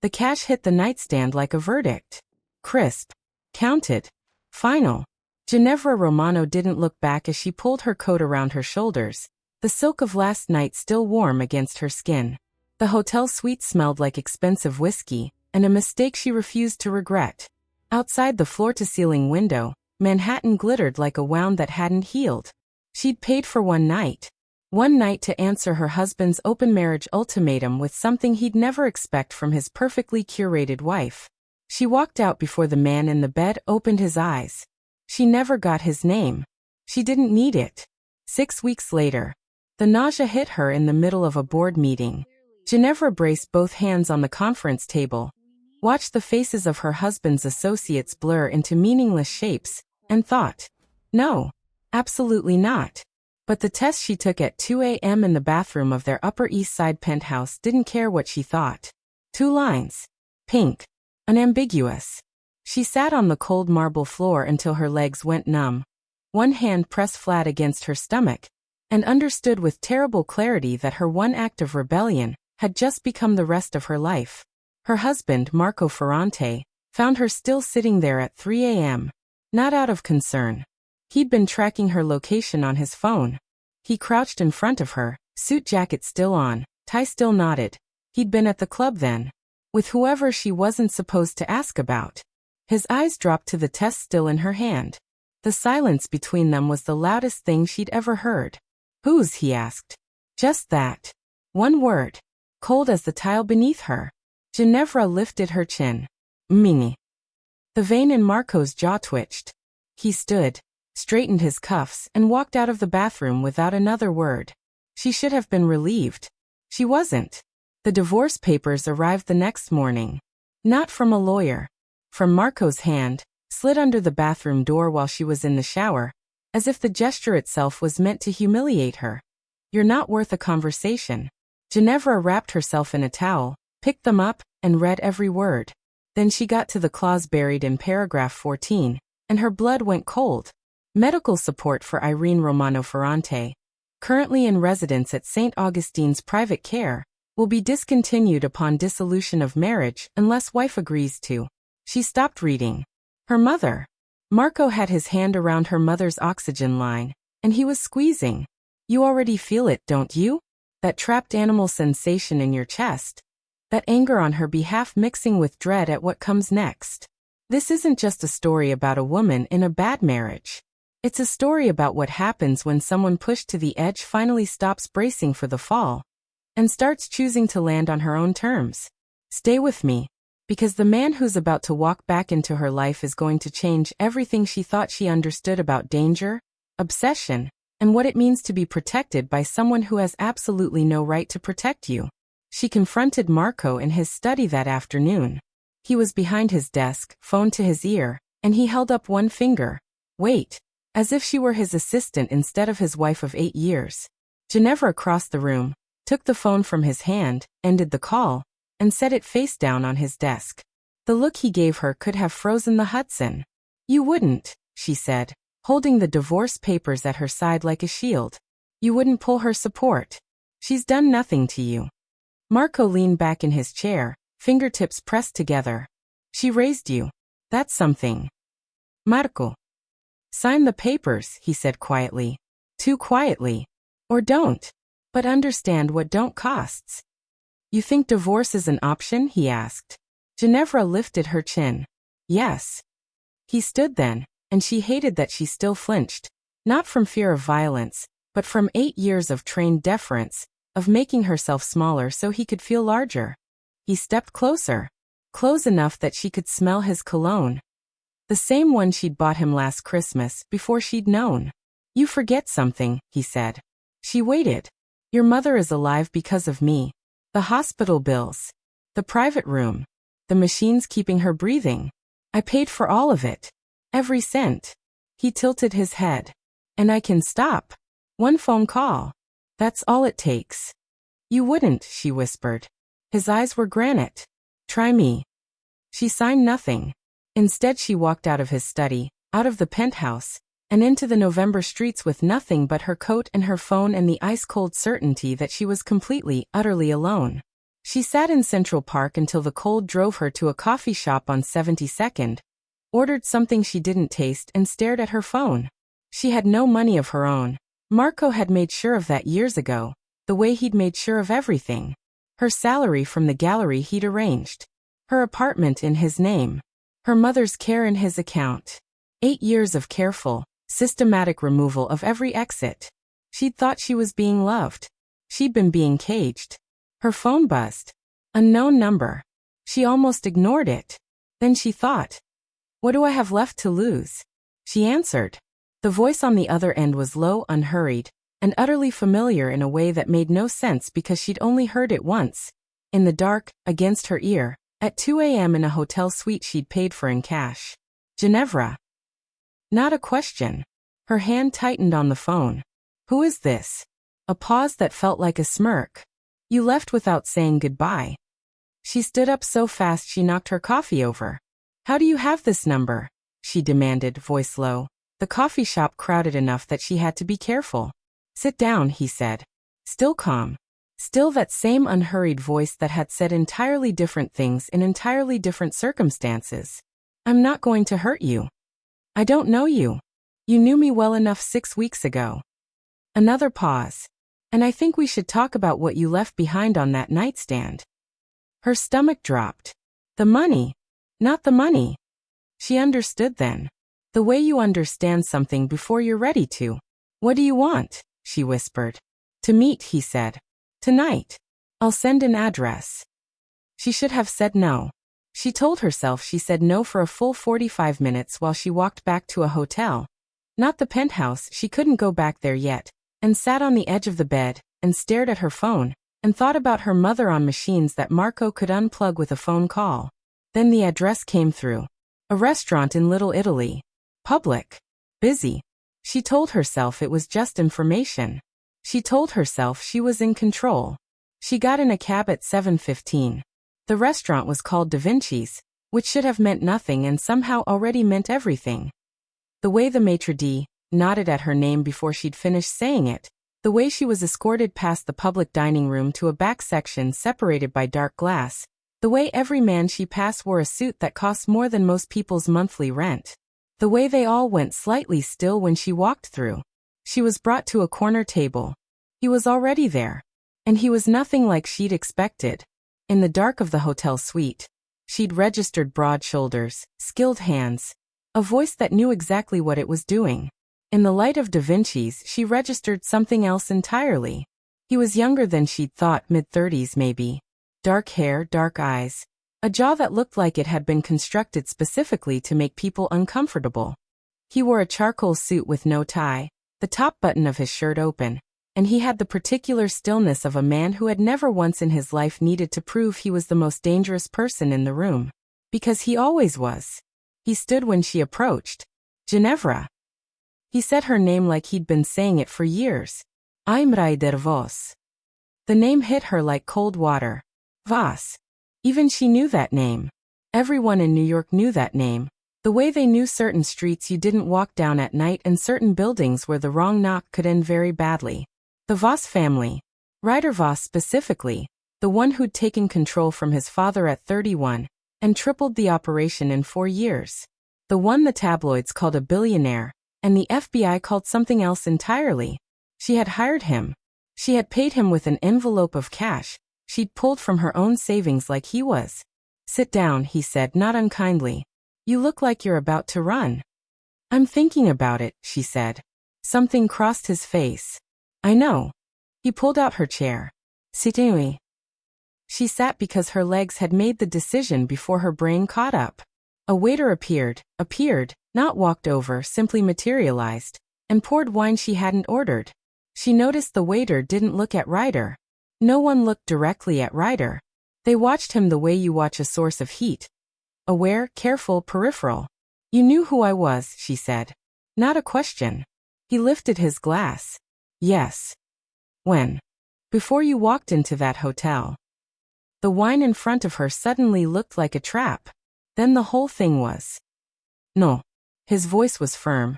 The cash hit the nightstand like a verdict. Crisp. Counted. Final. Ginevra Romano didn't look back as she pulled her coat around her shoulders, the silk of last night still warm against her skin. The hotel suite smelled like expensive whiskey, and a mistake she refused to regret. Outside the floor-to-ceiling window, Manhattan glittered like a wound that hadn't healed. She'd paid for one night. One night to answer her husband's open marriage ultimatum with something he'd never expect from his perfectly curated wife. She walked out before the man in the bed opened his eyes. She never got his name. She didn't need it. 6 weeks later, the nausea hit her in the middle of a board meeting. Ginevra braced both hands on the conference table, watched the faces of her husband's associates blur into meaningless shapes, and thought, no, absolutely not. But the test she took at 2 a.m. in the bathroom of their Upper East Side penthouse didn't care what she thought. 2 lines. Pink. Unambiguous. She sat on the cold marble floor until her legs went numb. One hand pressed flat against her stomach, and understood with terrible clarity that her one act of rebellion had just become the rest of her life. Her husband, Marco Ferrante, found her still sitting there at 3 a.m. Not out of concern. He'd been tracking her location on his phone. He crouched in front of her, suit jacket still on, tie still knotted. He'd been at the club then, with whoever she wasn't supposed to ask about. His eyes dropped to the test still in her hand. The silence between them was the loudest thing she'd ever heard. Whose? He asked. Just that. One word. Cold as the tile beneath her. Ginevra lifted her chin. Mini. The vein in Marco's jaw twitched. He stood, straightened his cuffs, and walked out of the bathroom without another word. She should have been relieved. She wasn't. The divorce papers arrived the next morning. Not from a lawyer. From Marco's hand, slid under the bathroom door while she was in the shower, as if the gesture itself was meant to humiliate her. You're not worth a conversation. Ginevra wrapped herself in a towel, picked them up, and read every word. Then she got to the clause buried in paragraph 14, and her blood went cold. Medical support for Irene Romano Ferrante, currently in residence at St. Augustine's Private Care, will be discontinued upon dissolution of marriage unless wife agrees to. She stopped reading. Her mother. Marco had his hand around her mother's oxygen line, and he was squeezing. You already feel it, don't you? That trapped animal sensation in your chest. That anger on her behalf mixing with dread at what comes next. This isn't just a story about a woman in a bad marriage. It's a story about what happens when someone pushed to the edge finally stops bracing for the fall and starts choosing to land on her own terms. Stay with me, because the man who's about to walk back into her life is going to change everything she thought she understood about danger, obsession, and what it means to be protected by someone who has absolutely no right to protect you. She confronted Marco in his study that afternoon. He was behind his desk, phone to his ear, and he held up one finger. Wait. As if she were his assistant instead of his wife of 8 years. Ginevra crossed the room, took the phone from his hand, ended the call, and set it face down on his desk. The look he gave her could have frozen the Hudson. You wouldn't, she said, holding the divorce papers at her side like a shield. You wouldn't pull her support. She's done nothing to you. Marco leaned back in his chair, fingertips pressed together. She raised you. That's something. Marco. Sign the papers, he said quietly. Too quietly. Or don't. But understand what don't costs. You think divorce is an option? He asked. Ginevra lifted her chin. Yes. He stood then, and she hated that she still flinched, not from fear of violence, but from 8 years of trained deference, of making herself smaller so he could feel larger. He stepped closer, close enough that she could smell his cologne. The same one she'd bought him last Christmas before she'd known. You forget something, he said. She waited. Your mother is alive because of me. The hospital bills. The private room. The machines keeping her breathing. I paid for all of it. Every cent. He tilted his head. And I can stop. One phone call. That's all it takes. You wouldn't, she whispered. His eyes were granite. Try me. She signed nothing. Instead she walked out of his study, out of the penthouse, and into the November streets with nothing but her coat and her phone and the ice-cold certainty that she was completely, utterly alone. She sat in Central Park until the cold drove her to a coffee shop on 72nd, ordered something she didn't taste and stared at her phone. She had no money of her own. Marco had made sure of that years ago, the way he'd made sure of everything. Her salary from the gallery he'd arranged. Her apartment in his name. Her mother's care in his account. 8 years of careful, systematic removal of every exit. She'd thought she was being loved. She'd been being caged. Her phone buzzed. Unknown number. She almost ignored it. Then she thought, what do I have left to lose? She answered. The voice on the other end was low, unhurried, and utterly familiar in a way that made no sense because she'd only heard it once, in the dark, against her ear, at 2 a.m. in a hotel suite she'd paid for in cash. Ginevra. Not a question. Her hand tightened on the phone. Who is this? A pause that felt like a smirk. You left without saying goodbye. She stood up so fast she knocked her coffee over. How do you have this number? She demanded, voice low. The coffee shop crowded enough that she had to be careful. Sit down, he said. Still calm. Still that same unhurried voice that had said entirely different things in entirely different circumstances. I'm not going to hurt you. I don't know you. You knew me well enough 6 weeks ago. Another pause. And I think we should talk about what you left behind on that nightstand. Her stomach dropped. The money. Not the money. She understood then. The way you understand something before you're ready to. What do you want? She whispered. To meet, he said. Tonight. I'll send an address. She should have said no. She told herself she said no for a full 45 minutes while she walked back to a hotel. Not the penthouse, she couldn't go back there yet, and sat on the edge of the bed, and stared at her phone, and thought about her mother on machines that Marco could unplug with a phone call. Then the address came through. A restaurant in Little Italy. Public. Busy. She told herself it was just information. She told herself she was in control. She got in a cab at 7:15. The restaurant was called Da Vinci's, which should have meant nothing and somehow already meant everything. The way the maitre d' nodded at her name before she'd finished saying it, the way she was escorted past the public dining room to a back section separated by dark glass, the way every man she passed wore a suit that cost more than most people's monthly rent, the way they all went slightly still when she walked through. She was brought to a corner table. He was already there. And he was nothing like she'd expected. In the dark of the hotel suite, she'd registered broad shoulders, skilled hands, a voice that knew exactly what it was doing. In the light of Da Vinci's, she registered something else entirely. He was younger than she'd thought, mid-30s maybe. Dark hair, dark eyes. A jaw that looked like it had been constructed specifically to make people uncomfortable. He wore a charcoal suit with no tie, the top button of his shirt open, and he had the particular stillness of a man who had never once in his life needed to prove he was the most dangerous person in the room. Because he always was. He stood when she approached. Ginevra. He said her name like he'd been saying it for years. I'm Ryder Voss. The name hit her like cold water. Voss. Even she knew that name. Everyone in New York knew that name. The way they knew certain streets you didn't walk down at night and certain buildings where the wrong knock could end very badly. The Voss family. Ryder Voss specifically, the one who'd taken control from his father at 31, and tripled the operation in 4 years. The one the tabloids called a billionaire, and the FBI called something else entirely. She had hired him. She had paid him with an envelope of cash she'd pulled from her own savings like he was. Sit down, he said, not unkindly. You look like you're about to run. I'm thinking about it, she said. Something crossed his face. I know. He pulled out her chair. Sit-down. She sat because her legs had made the decision before her brain caught up. A waiter appeared, not walked over, simply materialized, and poured wine she hadn't ordered. She noticed the waiter didn't look at Ryder. No one looked directly at Ryder. They watched him the way you watch a source of heat. Aware, careful, peripheral. You knew who I was, she said. Not a question. He lifted his glass. Yes. When? Before you walked into that hotel. The wine in front of her suddenly looked like a trap. Then the whole thing was. No. His voice was firm.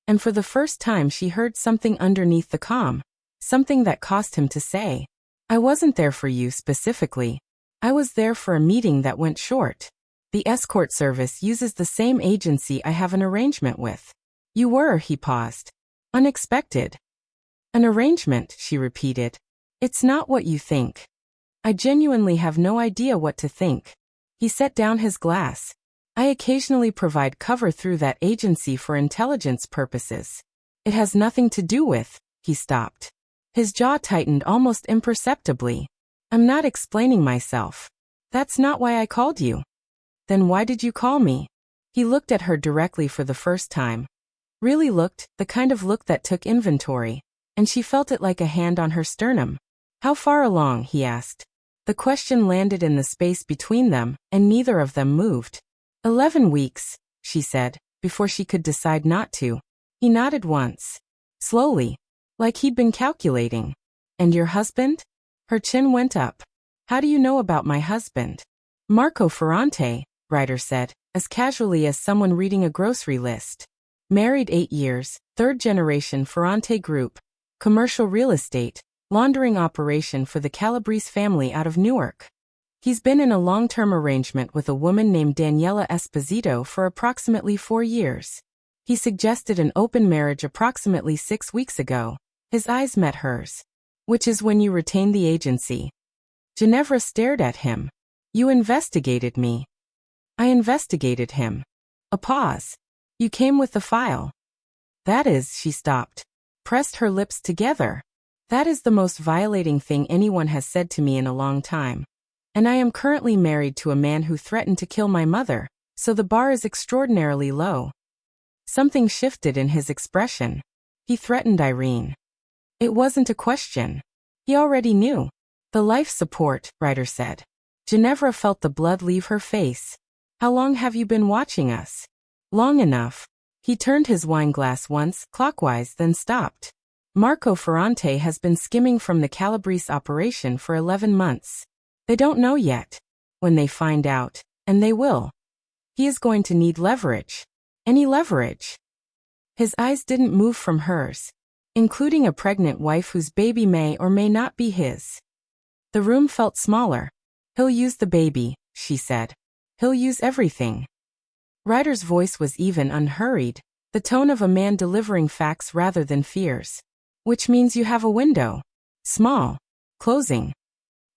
And for the first time she heard something underneath the calm. Something that cost him to say. I wasn't there for you specifically. I was there for a meeting that went short. The escort service uses the same agency I have an arrangement with. You were, he paused. Unexpected. An arrangement, she repeated. It's not what you think. I genuinely have no idea what to think. He set down his glass. I occasionally provide cover through that agency for intelligence purposes. It has nothing to do with, he stopped. His jaw tightened almost imperceptibly. I'm not explaining myself. That's not why I called you. Then why did you call me? He looked at her directly for the first time. Really looked, the kind of look that took inventory, and she felt it like a hand on her sternum. How far along, he asked. The question landed in the space between them, and neither of them moved. 11 weeks, she said, before she could decide not to. He nodded once. Slowly. Like he'd been calculating. And your husband? Her chin went up. How do you know about my husband? Marco Ferrante, Ryder said, as casually as someone reading a grocery list. Married 8 years, third-generation Ferrante Group, commercial real estate, laundering operation for the Calabrese family out of Newark. He's been in a long-term arrangement with a woman named Daniela Esposito for approximately 4 years. He suggested an open marriage approximately 6 weeks ago. His eyes met hers. Which is when you retained the agency. Ginevra stared at him. You investigated me. I investigated him. A pause. You came with the file. That is, she stopped. Pressed her lips together. That is the most violating thing anyone has said to me in a long time. And I am currently married to a man who threatened to kill my mother, so the bar is extraordinarily low. Something shifted in his expression. He threatened Irene. It wasn't a question. He already knew. The life support, Ryder said. Ginevra felt the blood leave her face. How long have you been watching us? Long enough. He turned his wine glass once, clockwise, then stopped. Marco Ferrante has been skimming from the Calabrese operation for 11 months. They don't know yet. When they find out, and they will. He is going to need leverage. Any leverage. His eyes didn't move from hers. Including a pregnant wife whose baby may or may not be his. The room felt smaller. He'll use the baby, she said. He'll use everything. Ryder's voice was even, unhurried, the tone of a man delivering facts rather than fears. Which means you have a window. Small. Closing.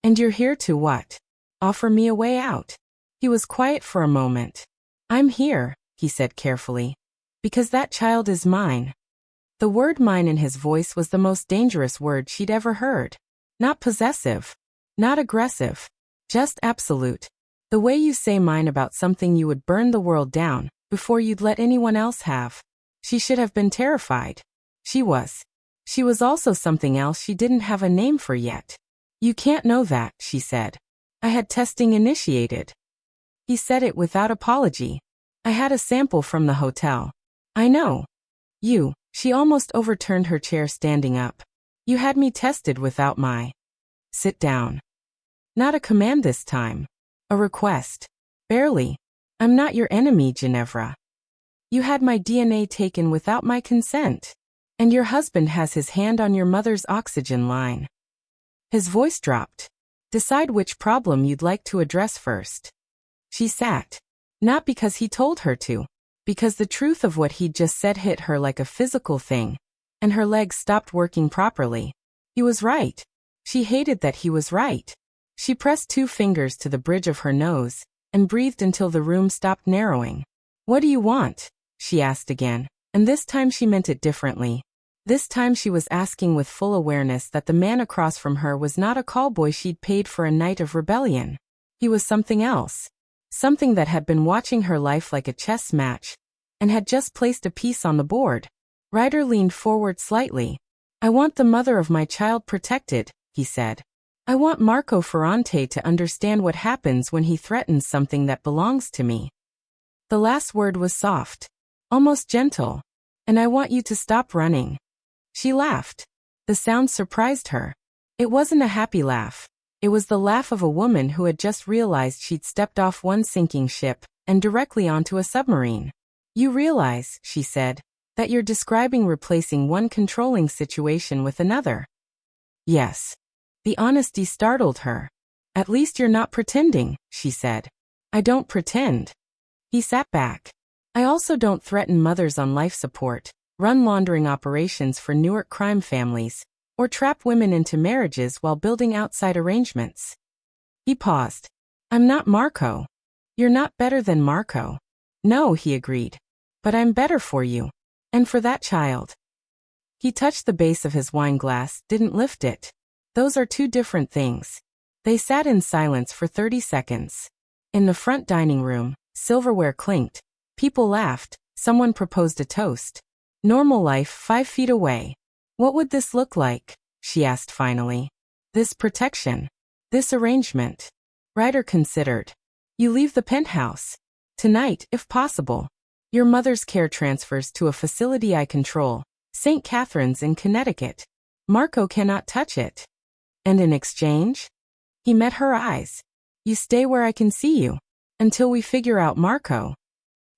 And you're here to what? Offer me a way out. He was quiet for a moment. I'm here, he said carefully. Because that child is mine. The word mine in his voice was the most dangerous word she'd ever heard. Not possessive. Not aggressive. Just absolute. The way you say mine about something you would burn the world down, before you'd let anyone else have. She should have been terrified. She was. She was also something else she didn't have a name for yet. You can't know that, she said. I had testing initiated. He said it without apology. I had a sample from the hotel. I know. You. She almost overturned her chair standing up. You had me tested without my. Sit down. Not a command this time. A request. Barely. I'm not your enemy, Ginevra. You had my DNA taken without my consent. And your husband has his hand on your mother's oxygen line. His voice dropped. Decide which problem you'd like to address first. She sat. Not because he told her to. Because the truth of what he'd just said hit her like a physical thing, and her legs stopped working properly. He was right. She hated that he was right. She pressed 2 fingers to the bridge of her nose, and breathed until the room stopped narrowing. What do you want? She asked again, and this time she meant it differently. This time she was asking with full awareness that the man across from her was not a callboy she'd paid for a night of rebellion. He was something else. Something that had been watching her life like a chess match, and had just placed a piece on the board. Ryder leaned forward slightly. I want the mother of my child protected, he said. I want Marco Ferrante to understand what happens when he threatens something that belongs to me. The last word was soft, almost gentle. And I want you to stop running. She laughed. The sound surprised her. It wasn't a happy laugh. It was the laugh of a woman who had just realized she'd stepped off one sinking ship and directly onto a submarine. You realize, she said, that you're describing replacing one controlling situation with another. Yes. The honesty startled her. At least you're not pretending, she said. I don't pretend. He sat back. I also don't threaten mothers on life support, run laundering operations for Newark crime families, or trap women into marriages while building outside arrangements. He paused. I'm not Marco. You're not better than Marco. No, he agreed. But I'm better for you. And for that child. He touched the base of his wine glass, didn't lift it. Those are two different things. They sat in silence for 30 seconds. In the front dining room, silverware clinked. People laughed. Someone proposed a toast. Normal life 5 feet away. What would this look like? She asked finally. This protection. This arrangement. Ryder considered. You leave the penthouse. Tonight, if possible. Your mother's care transfers to a facility I control, St. Catherine's in Connecticut. Marco cannot touch it. And in exchange? He met her eyes. You stay where I can see you. Until we figure out Marco.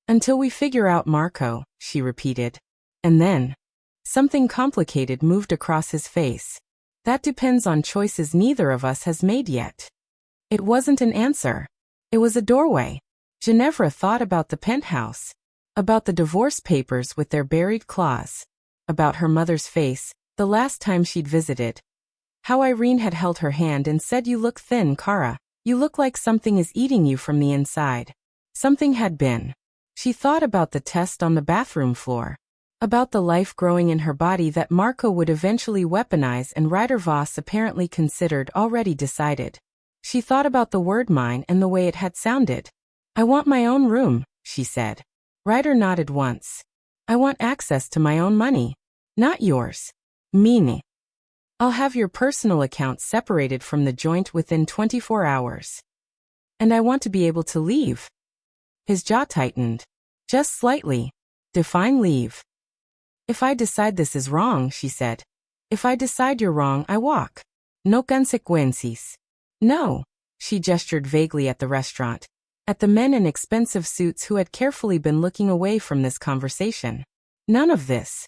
Until we figure out Marco, she repeated. And then, something complicated moved across his face. That depends on choices neither of us has made yet. It wasn't an answer. It was a doorway. Ginevra thought about the penthouse. About the divorce papers with their buried claws. About her mother's face, the last time she'd visited. How Irene had held her hand and said, "You look thin, Kara. You look like something is eating you from the inside." Something had been. She thought about the test on the bathroom floor. About the life growing in her body that Marco would eventually weaponize and Ryder Voss apparently considered already decided. She thought about the word mine and the way it had sounded. I want my own room, she said. Ryder nodded once. I want access to my own money. Not yours. Meaning. I'll have your personal account separated from the joint within 24 hours. And I want to be able to leave. His jaw tightened. Just slightly. Define leave. If I decide this is wrong, she said. If I decide you're wrong, I walk. No consecuencias. No. She gestured vaguely at the restaurant. At the men in expensive suits who had carefully been looking away from this conversation. None of this.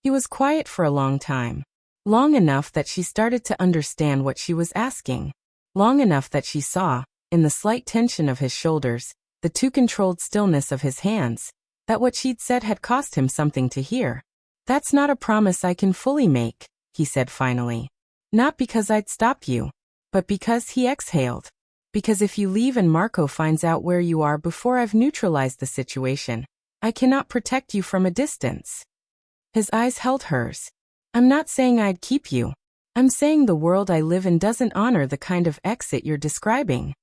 He was quiet for a long time. Long enough that she started to understand what she was asking. Long enough that she saw, in the slight tension of his shoulders, the too controlled stillness of his hands, that what she'd said had cost him something to hear. That's not a promise I can fully make, he said finally. Not because I'd stop you, but because he exhaled. Because if you leave and Marco finds out where you are before I've neutralized the situation, I cannot protect you from a distance. His eyes held hers. I'm not saying I'd keep you. I'm saying the world I live in doesn't honor the kind of exit you're describing.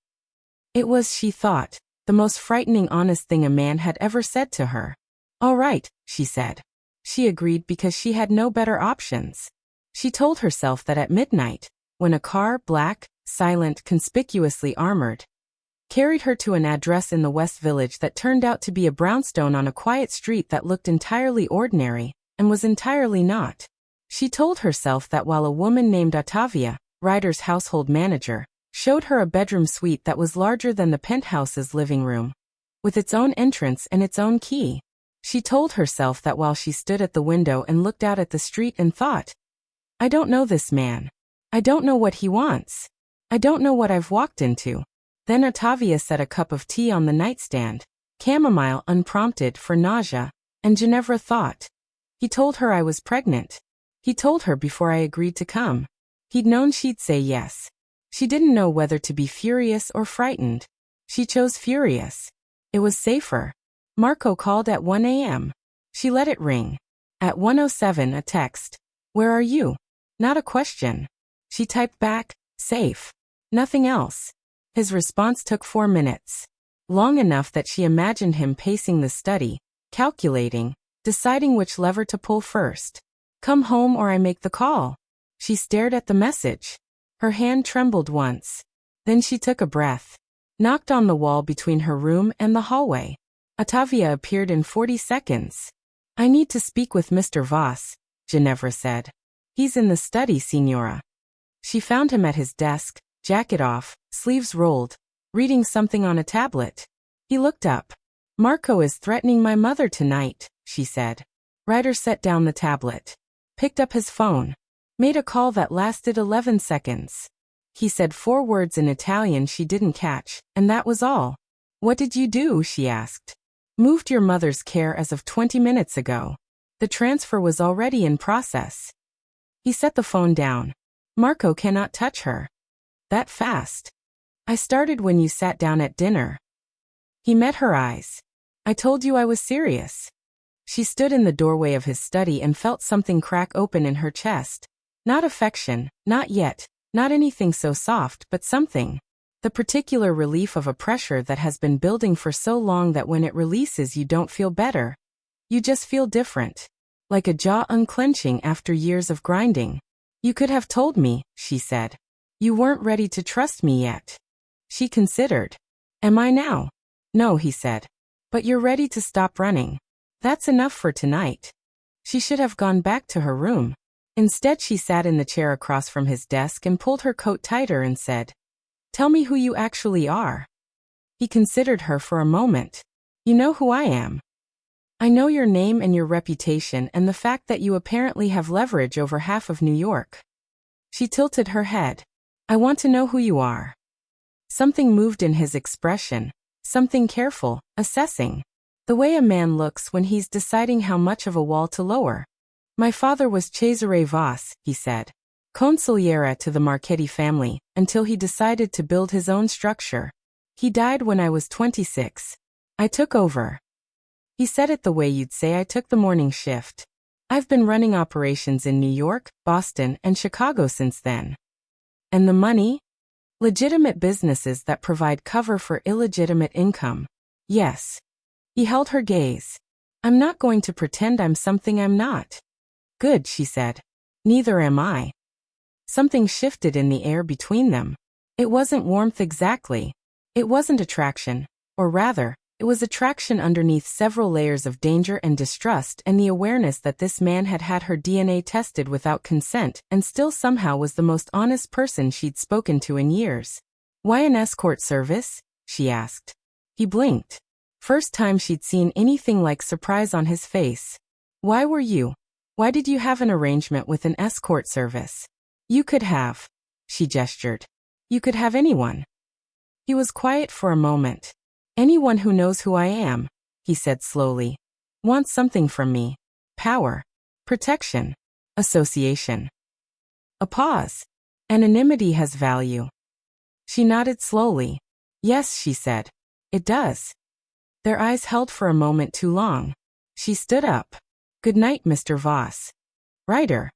It was, she thought, the most frightening honest thing a man had ever said to her. All right, she said. She agreed because she had no better options. She told herself that at midnight, when a car, black, silent, conspicuously armored, carried her to an address in the West Village that turned out to be a brownstone on a quiet street that looked entirely ordinary, and was entirely not. She told herself that while a woman named Ottavia, Ryder's household manager, showed her a bedroom suite that was larger than the penthouse's living room, with its own entrance and its own key. She told herself that while she stood at the window and looked out at the street and thought, I don't know this man. I don't know what he wants. I don't know what I've walked into. Then Ottavia set a cup of tea on the nightstand, chamomile unprompted for nausea, and Ginevra thought. He told her I was pregnant. He told her before I agreed to come. He'd known she'd say yes. She didn't know whether to be furious or frightened. She chose furious. It was safer. Marco called at 1 a.m. She let it ring. At 1:07 a text. Where are you? Not a question. She typed back, safe. Nothing else. His response took 4 minutes. Long enough that she imagined him pacing the study, calculating, deciding which lever to pull first. Come home or I make the call. She stared at the message. Her hand trembled once. Then she took a breath. Knocked on the wall between her room and the hallway. Ottavia appeared in 40 seconds. I need to speak with Mr. Voss, Ginevra said. He's in the study, Signora. She found him at his desk, jacket off, sleeves rolled, reading something on a tablet. He looked up. Marco is threatening my mother tonight, she said. Ryder set down the tablet. Picked up his phone. Made a call that lasted 11 seconds. He said 4 words in Italian she didn't catch, and that was all. What did you do? She asked. Moved your mother's care as of 20 minutes ago. The transfer was already in process. He set the phone down. Marco cannot touch her. That fast. I started when you sat down at dinner. He met her eyes. I told you I was serious. She stood in the doorway of his study and felt something crack open in her chest. Not affection, not yet, not anything so soft, but something. The particular relief of a pressure that has been building for so long that when it releases you don't feel better. You just feel different. Like a jaw unclenching after years of grinding. You could have told me, she said. You weren't ready to trust me yet. She considered. Am I now? No, he said. But you're ready to stop running. That's enough for tonight. She should have gone back to her room. Instead, she sat in the chair across from his desk and pulled her coat tighter and said, Tell me who you actually are. He considered her for a moment. You know who I am. I know your name and your reputation and the fact that you apparently have leverage over half of New York. She tilted her head. I want to know who you are. Something moved in his expression. Something careful, assessing. The way a man looks when he's deciding how much of a wall to lower. My father was Cesare Voss, he said. Consigliere to the Marchetti family, until he decided to build his own structure. He died when I was 26. I took over. He said it the way you'd say I took the morning shift. I've been running operations in New York, Boston, and Chicago since then. And the money? Legitimate businesses that provide cover for illegitimate income. Yes. He held her gaze. I'm not going to pretend I'm something I'm not. Good, she said. Neither am I. Something shifted in the air between them. It wasn't warmth exactly. It wasn't attraction, or rather, it was attraction underneath several layers of danger and distrust and the awareness that this man had had her DNA tested without consent and still somehow was the most honest person she'd spoken to in years. Why an escort service? She asked. He blinked. First time she'd seen anything like surprise on his face. Why were you? Why did you have an arrangement with an escort service? You could have. She gestured. You could have anyone. He was quiet for a moment. Anyone who knows who I am, he said slowly, wants something from me. Power. Protection. Association. A pause. Anonymity has value. She nodded slowly. Yes, she said. It does. Their eyes held for a moment too long. She stood up. Good night, Mr. Voss. Ryder.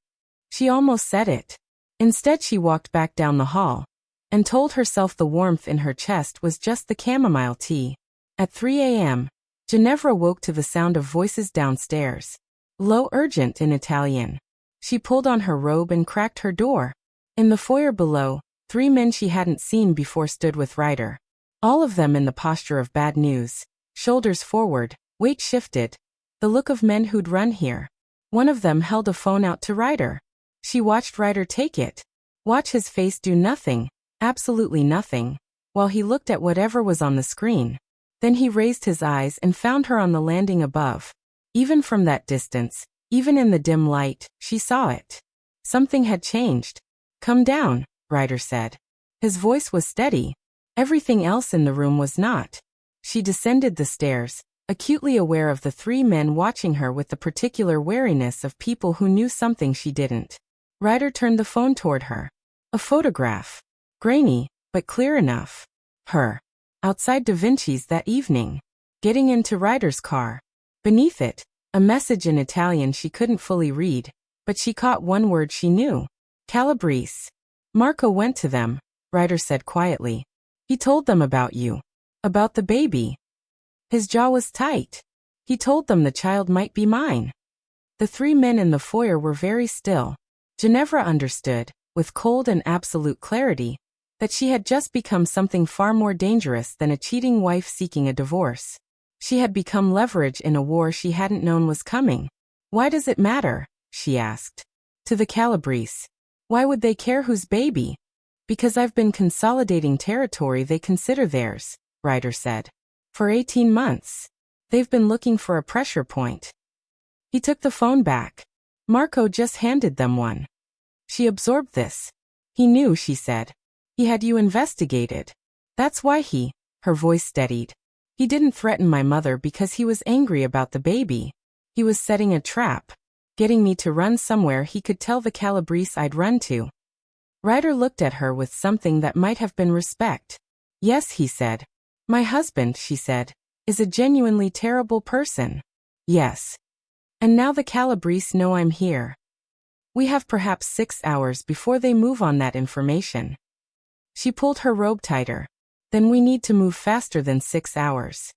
She almost said it. Instead, she walked back down the hall and told herself the warmth in her chest was just the chamomile tea. At 3 a.m., Ginevra woke to the sound of voices downstairs. Low, urgent in Italian. She pulled on her robe and cracked her door. In the foyer below, 3 men she hadn't seen before stood with Ryder. All of them in the posture of bad news. Shoulders forward, weight shifted. The look of men who'd run here. One of them held a phone out to Ryder. She watched Ryder take it. Watch his face do nothing. Absolutely nothing. While he looked at whatever was on the screen. Then he raised his eyes and found her on the landing above. Even from that distance, even in the dim light, she saw it. Something had changed. Come down, Ryder said. His voice was steady. Everything else in the room was not. She descended the stairs, acutely aware of the 3 men watching her with the particular wariness of people who knew something she didn't. Ryder turned the phone toward her. A photograph. Grainy, but clear enough. Her. Outside Da Vinci's that evening. Getting into Ryder's car. Beneath it, a message in Italian she couldn't fully read, but she caught one word she knew. Calabrese. Marco went to them, Ryder said quietly. He told them about you. About the baby. His jaw was tight. He told them the child might be mine. The 3 men in the foyer were very still. Ginevra understood, with cold and absolute clarity, that she had just become something far more dangerous than a cheating wife seeking a divorce. She had become leverage in a war she hadn't known was coming. Why does it matter? She asked. To the Calabrese. Why would they care whose baby? Because I've been consolidating territory they consider theirs, Ryder said. For 18 months. They've been looking for a pressure point. He took the phone back. Marco just handed them one. She absorbed this. He knew, she said. He had you investigated. That's why her voice steadied. He didn't threaten my mother because he was angry about the baby. He was setting a trap, getting me to run somewhere he could tell the Calabrese I'd run to. Ryder looked at her with something that might have been respect. Yes, he said. My husband, she said, is a genuinely terrible person. Yes. And now the Calabrese know I'm here. We have perhaps 6 hours before they move on that information. She pulled her robe tighter. Then we need to move faster than 6 hours.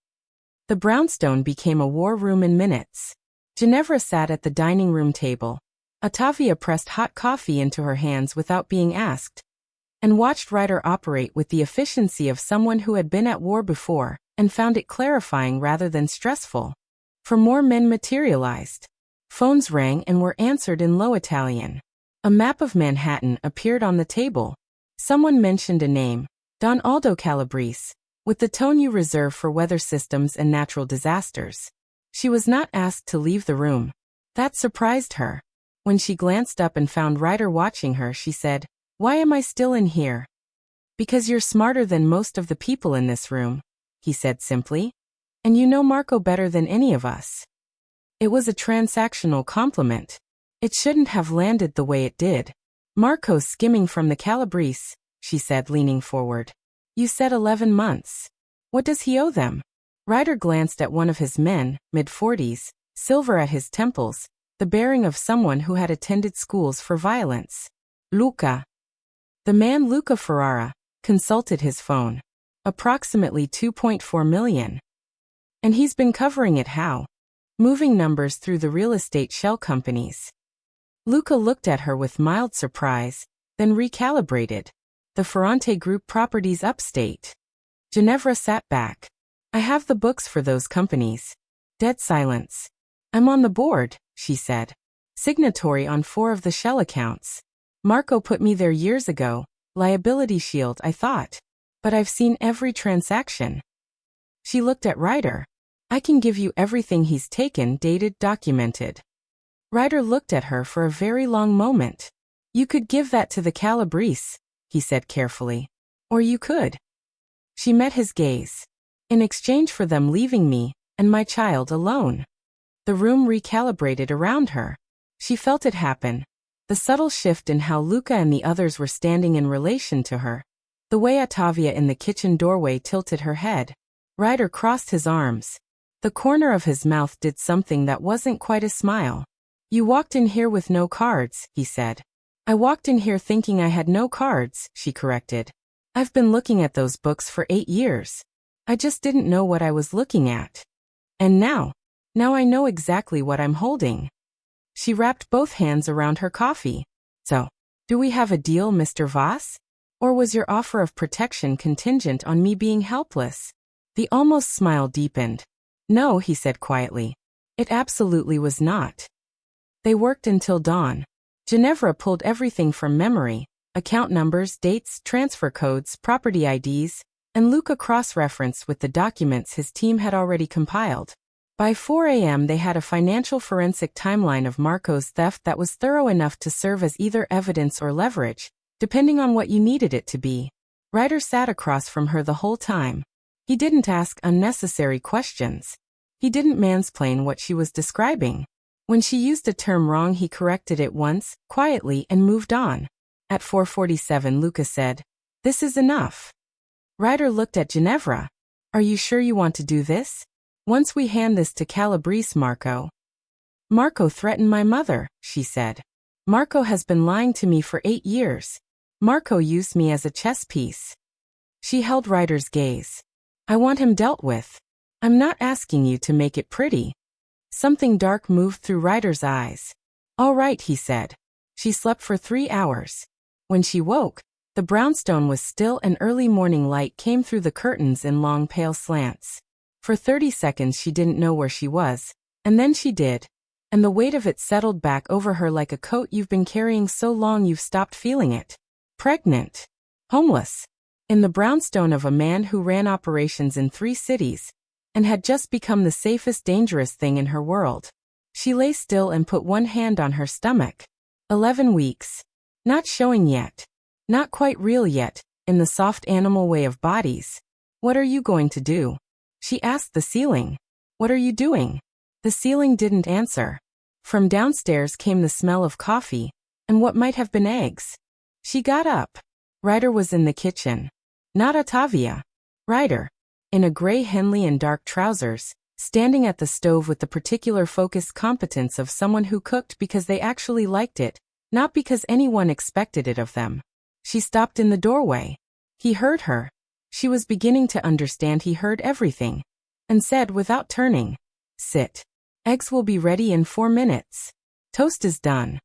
The brownstone became a war room in minutes. Ginevra sat at the dining room table. Ottavia pressed hot coffee into her hands without being asked, and watched Ryder operate with the efficiency of someone who had been at war before, and found it clarifying rather than stressful. For more men materialized. Phones rang and were answered in low Italian. A map of Manhattan appeared on the table. Someone mentioned a name, Don Aldo Calabrese, with the tone you reserve for weather systems and natural disasters. She was not asked to leave the room. That surprised her. When she glanced up and found Ryder watching her, she said, "Why am I still in here?" "Because you're smarter than most of the people in this room," he said simply. "And you know Marco better than any of us." It was a transactional compliment. It shouldn't have landed the way it did. "Marco's skimming from the Calabrese," she said, leaning forward. "You said 11 months. What does he owe them?" Ryder glanced at one of his men, mid-40s, silver at his temples, the bearing of someone who had attended schools for violence. "Luca." The man, Luca Ferrara, consulted his phone. "Approximately 2.4 million. And he's been covering it how? Moving numbers through the real estate shell companies." Luca looked at her with mild surprise, then recalibrated. "The Ferrante Group properties upstate." Ginevra sat back. "I have the books for those companies." Dead silence. "I'm on the board," she said. "Signatory on 4 of the shell accounts. Marco put me there years ago. Liability shield, I thought. But I've seen every transaction." She looked at Ryder. "I can give you everything he's taken, dated, documented." Ryder looked at her for a very long moment. "You could give that to the Calabrese," he said carefully. "Or you could." She met his gaze. "In exchange for them leaving me, and my child alone." The room recalibrated around her. She felt it happen. The subtle shift in how Luca and the others were standing in relation to her. The way Ottavia in the kitchen doorway tilted her head. Ryder crossed his arms. The corner of his mouth did something that wasn't quite a smile. "You walked in here with no cards," he said. "I walked in here thinking I had no cards," she corrected. "I've been looking at those books for 8 years. I just didn't know what I was looking at. And now I know exactly what I'm holding." She wrapped both hands around her coffee. "So, do we have a deal, Mr. Voss? Or was your offer of protection contingent on me being helpless?" The almost smile deepened. "No," he said quietly. "It absolutely was not." They worked until dawn. Ginevra pulled everything from memory: account numbers, dates, transfer codes, property IDs, and Luca cross-referenced with the documents his team had already compiled. By 4 a.m. they had a financial forensic timeline of Marco's theft that was thorough enough to serve as either evidence or leverage, depending on what you needed it to be. Ryder sat across from her the whole time. He didn't ask unnecessary questions. He didn't mansplain what she was describing. When she used a term wrong, he corrected it once, quietly, and moved on. At 4:47, Luca said, "This is enough." Ryder looked at Ginevra. "Are you sure you want to do this? Once we hand this to Calabrese, Marco." "Marco threatened my mother," she said. "Marco has been lying to me for 8 years. Marco used me as a chess piece." She held Ryder's gaze. "I want him dealt with. I'm not asking you to make it pretty." Something dark moved through Ryder's eyes. "All right," he said. She slept for 3 hours. When she woke, the brownstone was still and early morning light came through the curtains in long pale slants. For 30 seconds she didn't know where she was, and then she did, and the weight of it settled back over her like a coat you've been carrying so long you've stopped feeling it. Pregnant. Homeless. In the brownstone of a man who ran operations in 3 cities, and had just become the safest dangerous thing in her world. She lay still and put one hand on her stomach. 11 weeks. Not showing yet. Not quite real yet, in the soft animal way of bodies. What are you going to do? She asked the ceiling. What are you doing? The ceiling didn't answer. From downstairs came the smell of coffee, and what might have been eggs. She got up. Ryder was in the kitchen. Not Ottavia. Ryder. In a gray Henley and dark trousers, standing at the stove with the particular focused competence of someone who cooked because they actually liked it, not because anyone expected it of them. She stopped in the doorway. He heard her. She was beginning to understand he heard everything, and said without turning, "Sit. Eggs will be ready in 4 minutes. Toast is done."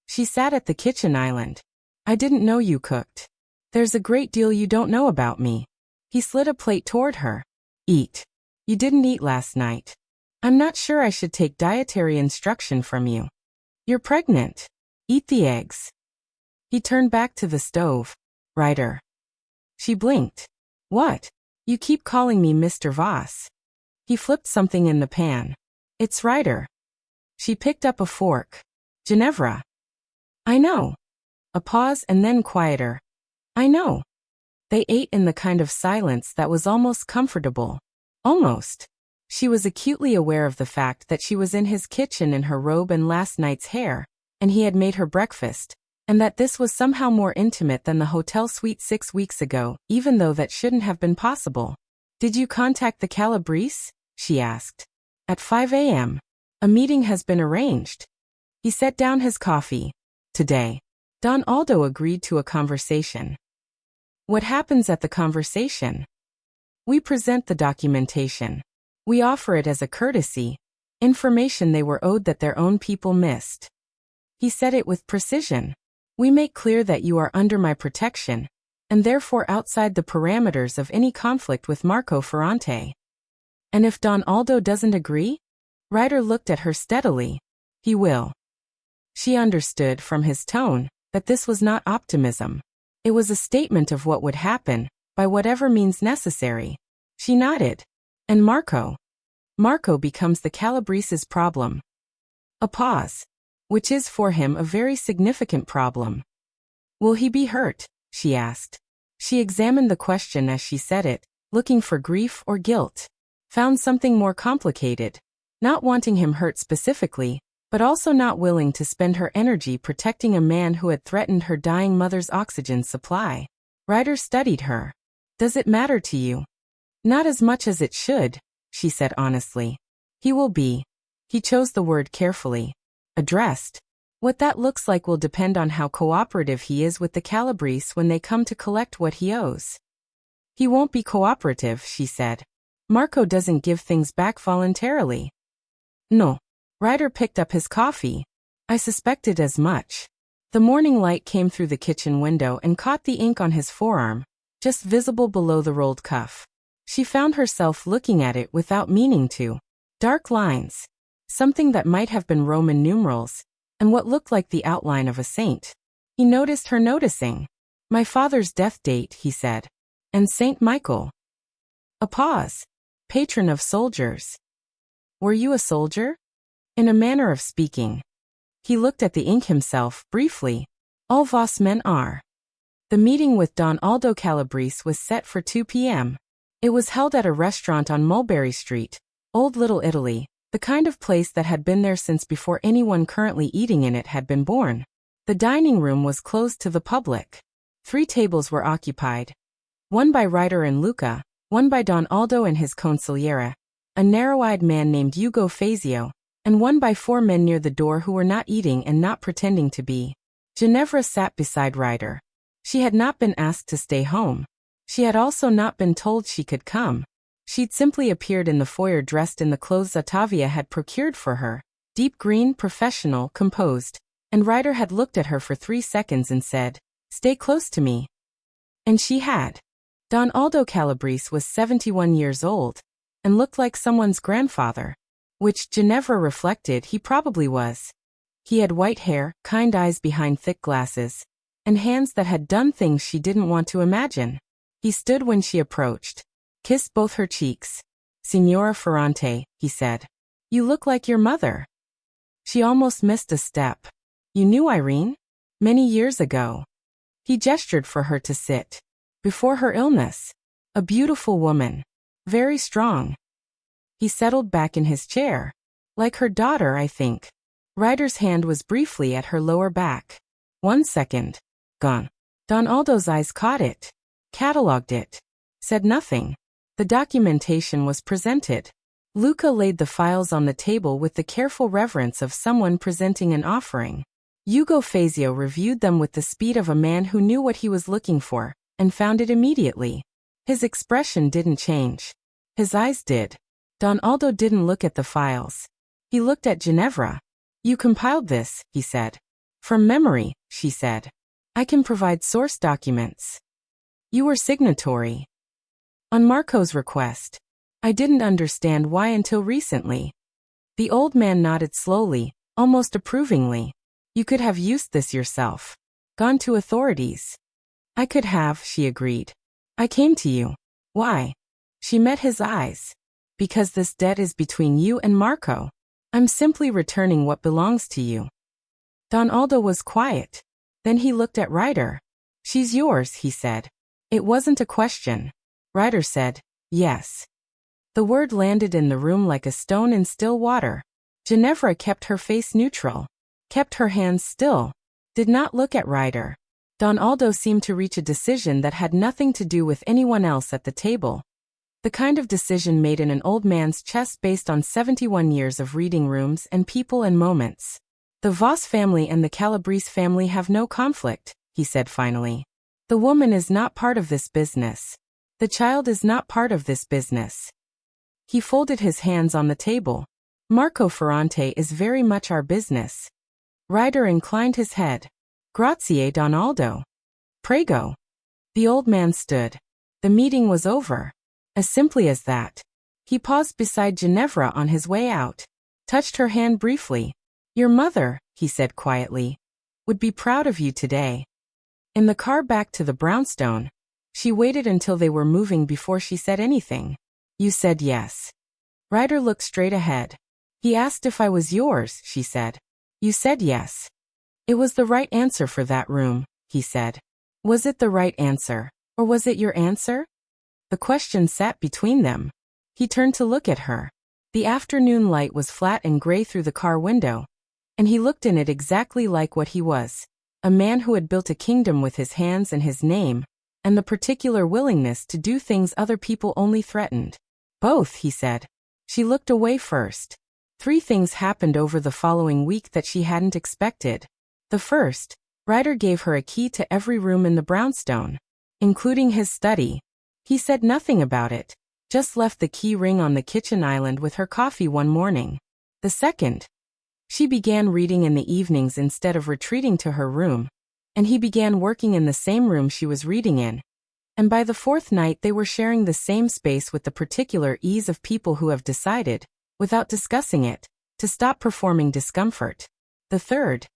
She sat at the kitchen island. "I didn't know you cooked. There's a great deal you don't know about me." He slid a plate toward her. "Eat. You didn't eat last night. I'm not sure I should take dietary instruction from you. You're pregnant. Eat the eggs." He turned back to the stove. "Ryder." She blinked. "What? You keep calling me Mr. Voss." He flipped something in the pan. "It's Ryder." She picked up a fork. "Ginevra." "I know." A pause and then quieter. "I know." They ate in the kind of silence that was almost comfortable. Almost. She was acutely aware of the fact that she was in his kitchen in her robe and last night's hair, and he had made her breakfast, and that this was somehow more intimate than the hotel suite 6 weeks ago, even though that shouldn't have been possible. "Did you contact the Calabrese?" she asked. "At 5 a.m. A meeting has been arranged." He set down his coffee. "Today." Don Aldo agreed to a conversation. "What happens at the conversation?" "We present the documentation. We offer it as a courtesy, information they were owed that their own people missed." He said it with precision. "We make clear that you are under my protection, and therefore outside the parameters of any conflict with Marco Ferrante." "And if Don Aldo doesn't agree?" Ryder looked at her steadily. "He will." She understood from his tone that this was not optimism. It was a statement of what would happen, by whatever means necessary. She nodded. "And Marco?" "Marco becomes the Calabrese's problem." A pause. "Which is for him a very significant problem." "Will he be hurt?" she asked. She examined the question as she said it, looking for grief or guilt. Found something more complicated. Not wanting him hurt specifically, but also not willing to spend her energy protecting a man who had threatened her dying mother's oxygen supply. Ryder studied her. "Does it matter to you?" "Not as much as it should," she said honestly. "He will be." He chose the word carefully. "Addressed. What that looks like will depend on how cooperative he is with the Calabrese when they come to collect what he owes." "He won't be cooperative," she said. "Marco doesn't give things back voluntarily." "No." Ryder picked up his coffee. "I suspected as much." The morning light came through the kitchen window and caught the ink on his forearm, just visible below the rolled cuff. She found herself looking at it without meaning to. Dark lines. Something that might have been Roman numerals, and what looked like the outline of a saint. He noticed her noticing. "My father's death date," he said. "And Saint Michael." A pause. "Patron of soldiers." "Were you a soldier?" "In a manner of speaking." He looked at the ink himself, briefly. "All Voss men are." The meeting with Don Aldo Calabrese was set for 2 p.m. It was held at a restaurant on Mulberry Street, Old Little Italy, the kind of place that had been there since before anyone currently eating in it had been born. The dining room was closed to the public. 3 tables were occupied. One by Ryder and Luca, one by Don Aldo and his consigliere, a narrow-eyed man named Ugo Fazio, and one by 4 men near the door who were not eating and not pretending to be. Ginevra sat beside Ryder. She had not been asked to stay home. She had also not been told she could come. She'd simply appeared in the foyer dressed in the clothes Ottavia had procured for her, deep green, professional, composed, and Ryder had looked at her for 3 seconds and said, "Stay close to me." And she had. Don Aldo Calabrese was 71 years old, and looked like someone's grandfather. Which Ginevra reflected he probably was. He had white hair, kind eyes behind thick glasses, and hands that had done things she didn't want to imagine. He stood when she approached, kissed both her cheeks. "Signora Ferrante," he said. "You look like your mother." She almost missed a step. "You knew Irene?" "Many years ago." He gestured for her to sit. Before her illness. A beautiful woman. Very strong. He settled back in his chair. Like her daughter, I think. Ryder's hand was briefly at her lower back. 1 second. Gone. Don Aldo's eyes caught it. Catalogued it. Said nothing. The documentation was presented. Luca laid the files on the table with the careful reverence of someone presenting an offering. Ugo Fazio reviewed them with the speed of a man who knew what he was looking for, and found it immediately. His expression didn't change. His eyes did. Don Aldo didn't look at the files. He looked at Ginevra. You compiled this, he said. From memory, she said. I can provide source documents. You were signatory. On Marco's request. I didn't understand why until recently. The old man nodded slowly, almost approvingly. You could have used this yourself. Gone to authorities. I could have, she agreed. I came to you. Why? She met his eyes. Because this debt is between you and Marco. I'm simply returning what belongs to you. Don Aldo was quiet. Then he looked at Ryder. She's yours, he said. It wasn't a question. Ryder said, yes. The word landed in the room like a stone in still water. Ginevra kept her face neutral. Kept her hands still. Did not look at Ryder. Don Aldo seemed to reach a decision that had nothing to do with anyone else at the table. The kind of decision made in an old man's chest based on 71 years of reading rooms and people and moments. The Voss family and the Calabrese family have no conflict, he said finally. The woman is not part of this business. The child is not part of this business. He folded his hands on the table. Marco Ferrante is very much our business. Ryder inclined his head. Grazie, Don Aldo. Prego. The old man stood. The meeting was over. As simply as that. He paused beside Ginevra on his way out. Touched her hand briefly. Your mother, he said quietly, would be proud of you today. In the car back to the brownstone, she waited until they were moving before she said anything. You said yes. Ryder looked straight ahead. He asked if I was yours, she said. You said yes. It was the right answer for that room, he said. Was it the right answer, or was it your answer? The question sat between them. He turned to look at her. The afternoon light was flat and gray through the car window, and he looked in it exactly like what he was, a man who had built a kingdom with his hands and his name, and the particular willingness to do things other people only threatened. Both, he said. She looked away first. 3 things happened over the following week that she hadn't expected. The first, Ryder gave her a key to every room in the brownstone, including his study. He said nothing about it, just left the key ring on the kitchen island with her coffee one morning. The second, she began reading in the evenings instead of retreating to her room, and he began working in the same room she was reading in. And by the 4th night they were sharing the same space with the particular ease of people who have decided, without discussing it, to stop performing discomfort. The third,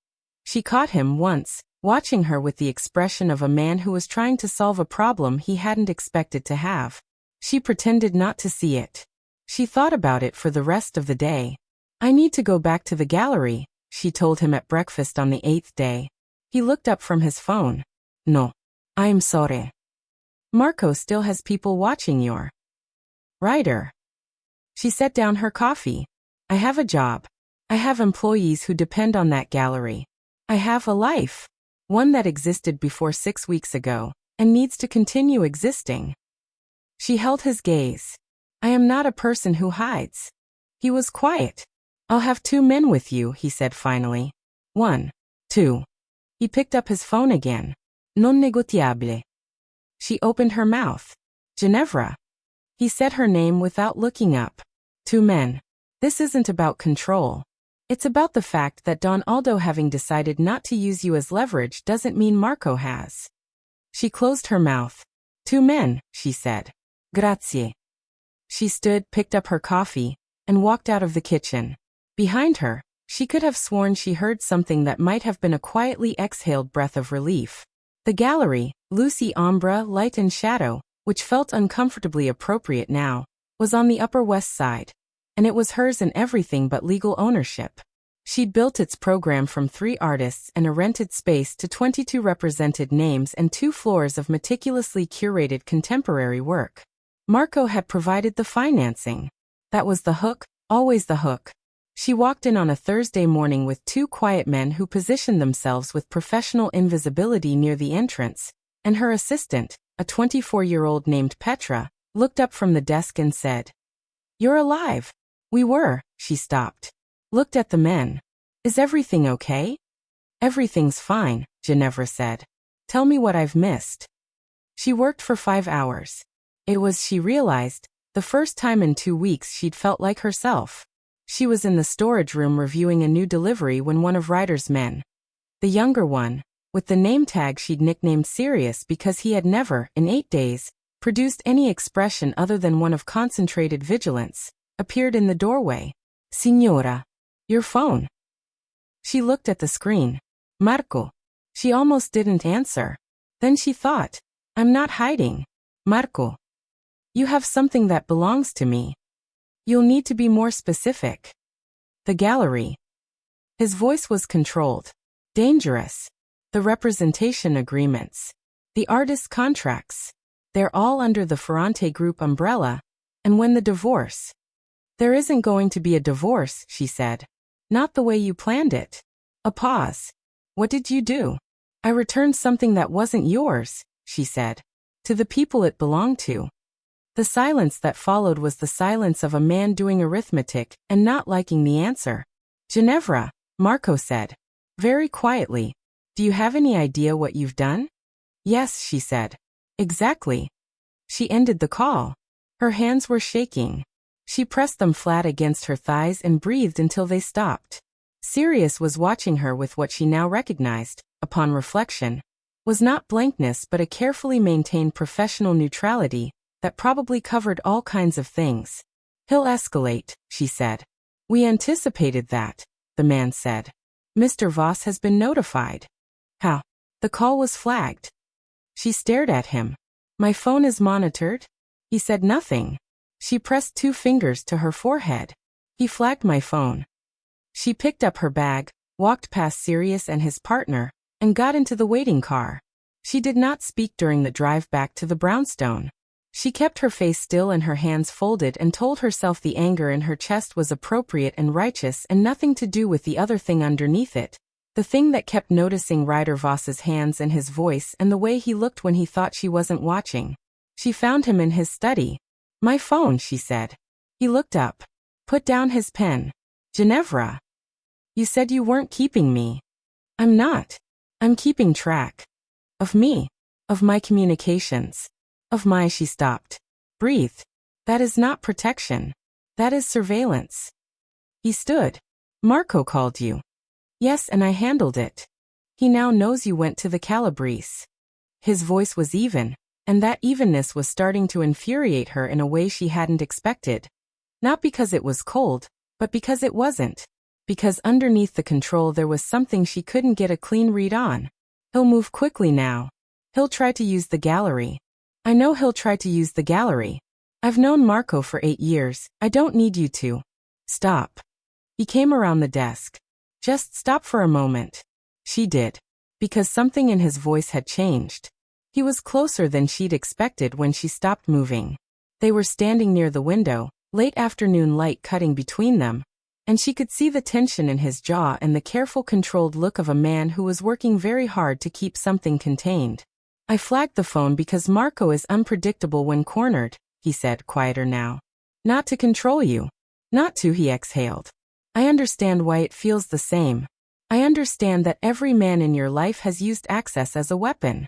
she caught him once, watching her with the expression of a man who was trying to solve a problem he hadn't expected to have. She pretended not to see it. She thought about it for the rest of the day. I need to go back to the gallery, she told him at breakfast on the 8th day. He looked up from his phone. No. I'm sorry. Marco still has people watching your Ryder. She set down her coffee. I have a job. I have employees who depend on that gallery. I have a life. One that existed before 6 weeks ago, and needs to continue existing. She held his gaze. I am not a person who hides. He was quiet. I'll have 2 men with you, he said finally. 1, 2. He picked up his phone again. Non negotiable. She opened her mouth. Ginevra. He said her name without looking up. 2 men. This isn't about control. It's about the fact that Don Aldo having decided not to use you as leverage doesn't mean Marco has. She closed her mouth. 2 men, she said. Grazie. She stood, picked up her coffee, and walked out of the kitchen. Behind her, she could have sworn she heard something that might have been a quietly exhaled breath of relief. The gallery, Lucy Ombre, light and shadow, which felt uncomfortably appropriate now, was on the Upper West Side, and it was hers in everything but legal ownership. She'd built its program from 3 artists and a rented space to 22 represented names and 2 floors of meticulously curated contemporary work. Marco had provided the financing. That was the hook, always the hook. She walked in on a Thursday morning with 2 quiet men who positioned themselves with professional invisibility near the entrance, and her assistant, a 24-year-old named Petra, looked up from the desk and said, "You're alive." "We were." She stopped. Looked at the men. "Is everything okay?" "Everything's fine," Ginevra said. "Tell me what I've missed." She worked for 5 hours. It was, she realized, the first time in 2 weeks she'd felt like herself. She was in the storage room reviewing a new delivery when one of Ryder's men, the younger one, with the name tag she'd nicknamed Sirius because he had never, in 8 days, produced any expression other than one of concentrated vigilance, appeared in the doorway. "Signora, your phone." She looked at the screen. "Marco." She almost didn't answer. Then she thought, "I'm not hiding. Marco. You have something that belongs to me. You'll need to be more specific." "The gallery." His voice was controlled. "Dangerous. The representation agreements. The artist contracts. They're all under the Ferrante Group umbrella. And when the divorce—" "There isn't going to be a divorce," she said. "Not the way you planned it." A pause. "What did you do?" "I returned something that wasn't yours," she said. "To the people it belonged to." The silence that followed was the silence of a man doing arithmetic and not liking the answer. "Ginevra," Marco said, very quietly, "do you have any idea what you've done?" "Yes," she said. "Exactly." She ended the call. Her hands were shaking. She pressed them flat against her thighs and breathed until they stopped. Sirius was watching her with what she now recognized, upon reflection, was not blankness but a carefully maintained professional neutrality that probably covered all kinds of things. "He'll escalate," she said. "We anticipated that," the man said. "Mr. Voss has been notified." "How?" The call was flagged. She stared at him. "My phone is monitored?" He said nothing. She pressed 2 fingers to her forehead. "He flagged my phone." She picked up her bag, walked past Sirius and his partner, and got into the waiting car. She did not speak during the drive back to the brownstone. She kept her face still and her hands folded and told herself the anger in her chest was appropriate and righteous and nothing to do with the other thing underneath it. The thing that kept noticing Ryder Voss's hands and his voice and the way he looked when he thought she wasn't watching. She found him in his study. "My phone," she said. He looked up. Put down his pen. "Ginevra. You said you weren't keeping me." "I'm not. I'm keeping track." "Of me. Of my communications. Of my—" She stopped. Breathed. "That is not protection. That is surveillance." He stood. "Marco called you." "Yes, and I handled it." "He now knows you went to the Calabrese." His voice was even, and that evenness was starting to infuriate her in a way she hadn't expected. Not because it was cold, but because it wasn't. Because underneath the control there was something she couldn't get a clean read on. "He'll move quickly now. He'll try to use the gallery." "I know he'll try to use the gallery. I've known Marco for 8 years. I don't need you to." "Stop." He came around the desk. "Just stop for a moment." She did. Because something in his voice had changed. He was closer than she'd expected when she stopped moving. They were standing near the window, late afternoon light cutting between them, and she could see the tension in his jaw and the careful controlled look of a man who was working very hard to keep something contained. "I flagged the phone because Marco is unpredictable when cornered," he said, quieter now. "Not to control you. Not to," he exhaled. "I understand why it feels the same. I understand that every man in your life has used access as a weapon."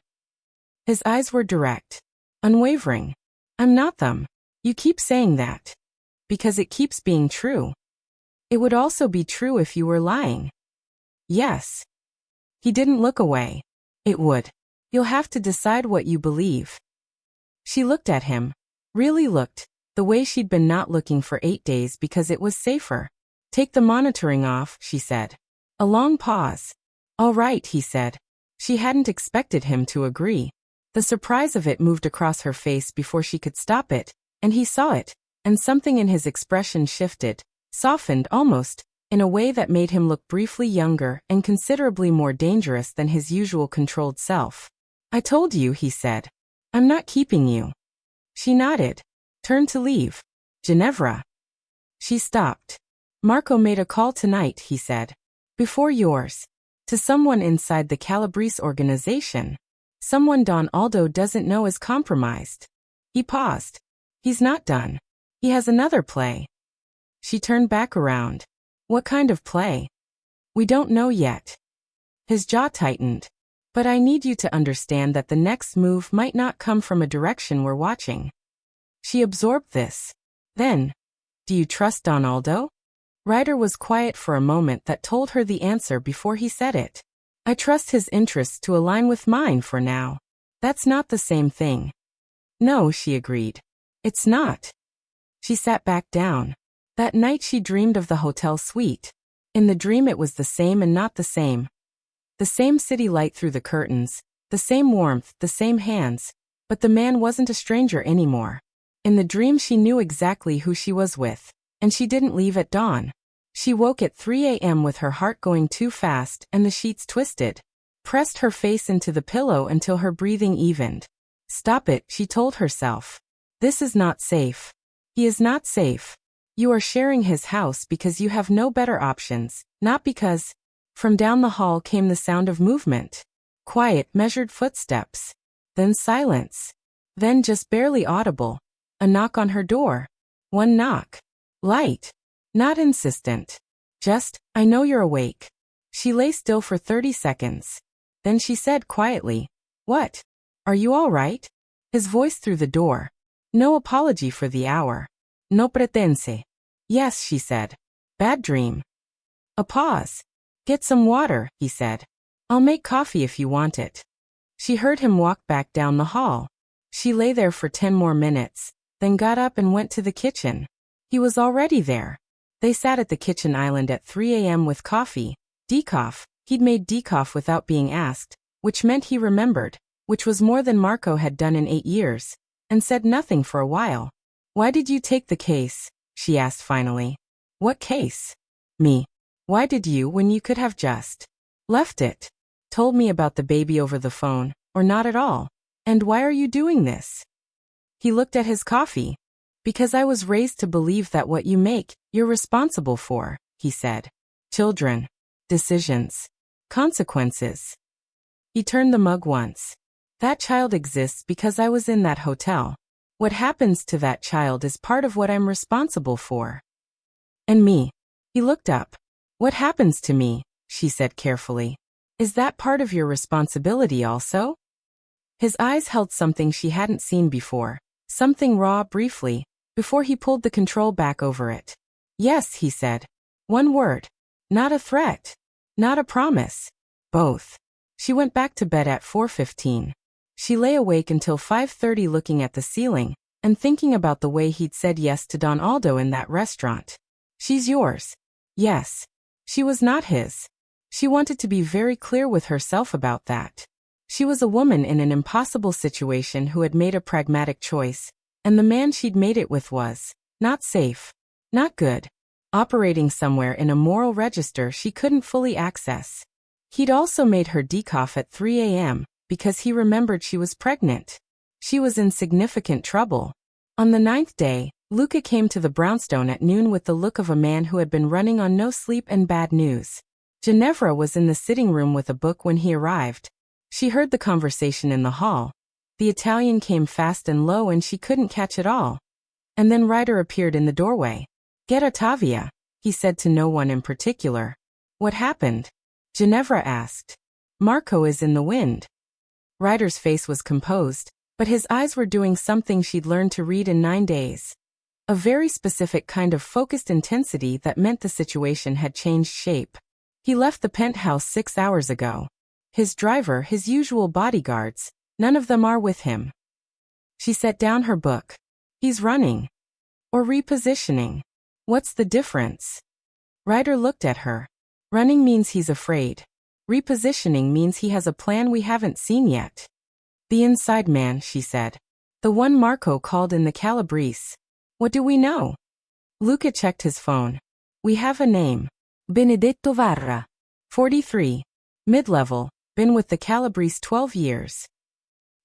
His eyes were direct, unwavering. "I'm not them. You keep saying that. Because it keeps being true. It would also be true if you were lying." "Yes." He didn't look away. "It would. You'll have to decide what you believe." She looked at him. Really looked, the way she'd been not looking for 8 days because it was safer. "Take the monitoring off," she said. A long pause. "All right," he said. She hadn't expected him to agree. The surprise of it moved across her face before she could stop it, and he saw it, and something in his expression shifted, softened almost, in a way that made him look briefly younger and considerably more dangerous than his usual controlled self. I told you, he said. I'm not keeping you. She nodded. Turned to leave. Ginevra. She stopped. Marco made a call tonight, he said. Before yours. To someone inside the Calabrese organization. Someone Don Aldo doesn't know is compromised. He paused. He's not done. He has another play. She turned back around. What kind of play? We don't know yet. His jaw tightened. But I need you to understand that the next move might not come from a direction we're watching. She absorbed this. Then, do you trust Don Aldo? Ryder was quiet for a moment that told her the answer before he said it. I trust his interests to align with mine for now. That's not the same thing. No, she agreed. It's not. She sat back down. That night she dreamed of the hotel suite. In the dream it was the same and not the same. The same city light through the curtains, the same warmth, the same hands, but the man wasn't a stranger anymore. In the dream she knew exactly who she was with, and she didn't leave at dawn. She woke at 3 a.m. with her heart going too fast and the sheets twisted. Pressed her face into the pillow until her breathing evened. Stop it, she told herself. This is not safe. He is not safe. You are sharing his house because you have no better options, not because... From down the hall came the sound of movement. Quiet, measured footsteps. Then silence. Then just barely audible. A knock on her door. One knock. Light. Not insistent. Just, I know you're awake. She lay still for 30 seconds. Then she said quietly, What? Are you all right? His voice through the door. No apology for the hour. No pretense. Yes, she said. Bad dream. A pause. Get some water, he said. I'll make coffee if you want it. She heard him walk back down the hall. She lay there for 10 more minutes, then got up and went to the kitchen. He was already there. They sat at the kitchen island at 3 a.m. with coffee. Decaf. He'd made decaf without being asked, which meant he remembered, which was more than Marco had done in 8 years, and said nothing for a while. Why did you take the case? She asked finally. What case? Me. Why did you, when you could have just left it? Told me about the baby over the phone, or not at all? And why are you doing this? He looked at his coffee. Because I was raised to believe that what you make, you're responsible for, he said. Children. Decisions. Consequences. He turned the mug once. That child exists because I was in that hotel. What happens to that child is part of what I'm responsible for. And me. He looked up. What happens to me, she said carefully. Is that part of your responsibility also? His eyes held something she hadn't seen before, something raw briefly, before he pulled the control back over it. Yes, he said. One word. Not a threat. Not a promise. Both. She went back to bed at 4:15. She lay awake until 5:30 looking at the ceiling, and thinking about the way he'd said yes to Don Aldo in that restaurant. She's yours. Yes. She was not his. She wanted to be very clear with herself about that. She was a woman in an impossible situation who had made a pragmatic choice, and the man she'd made it with was not safe, not good, operating somewhere in a moral register she couldn't fully access. He'd also made her decaf at 3 a.m. because he remembered she was pregnant. She was in significant trouble. On the 9th day, Luca came to the brownstone at noon with the look of a man who had been running on no sleep and bad news. Ginevra was in the sitting room with a book when he arrived. She heard the conversation in the hall. The Italian came fast and low and she couldn't catch it all. And then Ryder appeared in the doorway. Get Ottavia, he said to no one in particular. What happened? Ginevra asked. Marco is in the wind. Ryder's face was composed, but his eyes were doing something she'd learned to read in 9 days. A very specific kind of focused intensity that meant the situation had changed shape. He left the penthouse 6 hours ago. His driver, his usual bodyguards, none of them are with him. She set down her book. He's running. Or repositioning. What's the difference? Ryder looked at her. Running means he's afraid. Repositioning means he has a plan we haven't seen yet. The inside man, she said. The one Marco called in the Calabrese. What do we know? Luca checked his phone. We have a name. Benedetto Varra. 43. Mid-level, been with the Calabrese 12 years.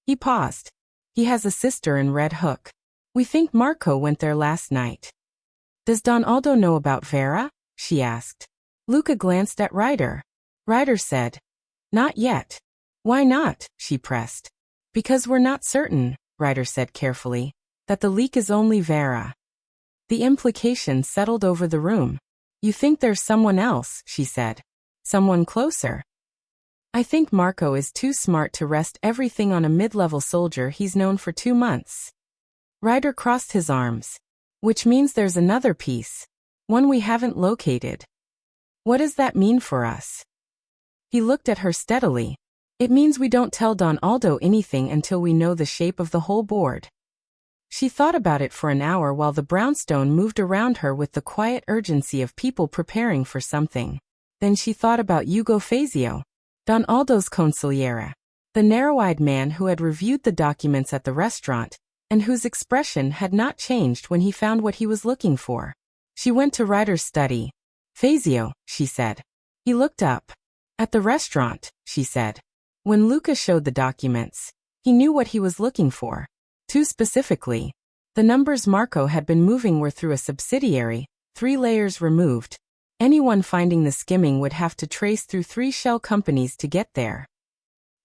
He paused. He has a sister in Red Hook. We think Marco went there last night. Does Don Aldo know about Vera? She asked. Luca glanced at Ryder. Ryder said, not yet. Why not? She pressed. Because we're not certain, Ryder said carefully, that the leak is only Vera. The implication settled over the room. You think there's someone else, she said. Someone closer. I think Marco is too smart to rest everything on a mid-level soldier he's known for 2 months. Ryder crossed his arms. Which means there's another piece. One we haven't located. What does that mean for us? He looked at her steadily. It means we don't tell Don Aldo anything until we know the shape of the whole board. She thought about it for an hour while the brownstone moved around her with the quiet urgency of people preparing for something. Then she thought about Ugo Fazio, Don Aldo's consigliere, the narrow-eyed man who had reviewed the documents at the restaurant, and whose expression had not changed when he found what he was looking for. She went to Ryder's study. Fazio, she said. He looked up. At the restaurant, she said. When Luca showed the documents, he knew what he was looking for. Too specifically, the numbers Marco had been moving were through a subsidiary, 3 layers removed. Anyone finding the skimming would have to trace through 3 shell companies to get there.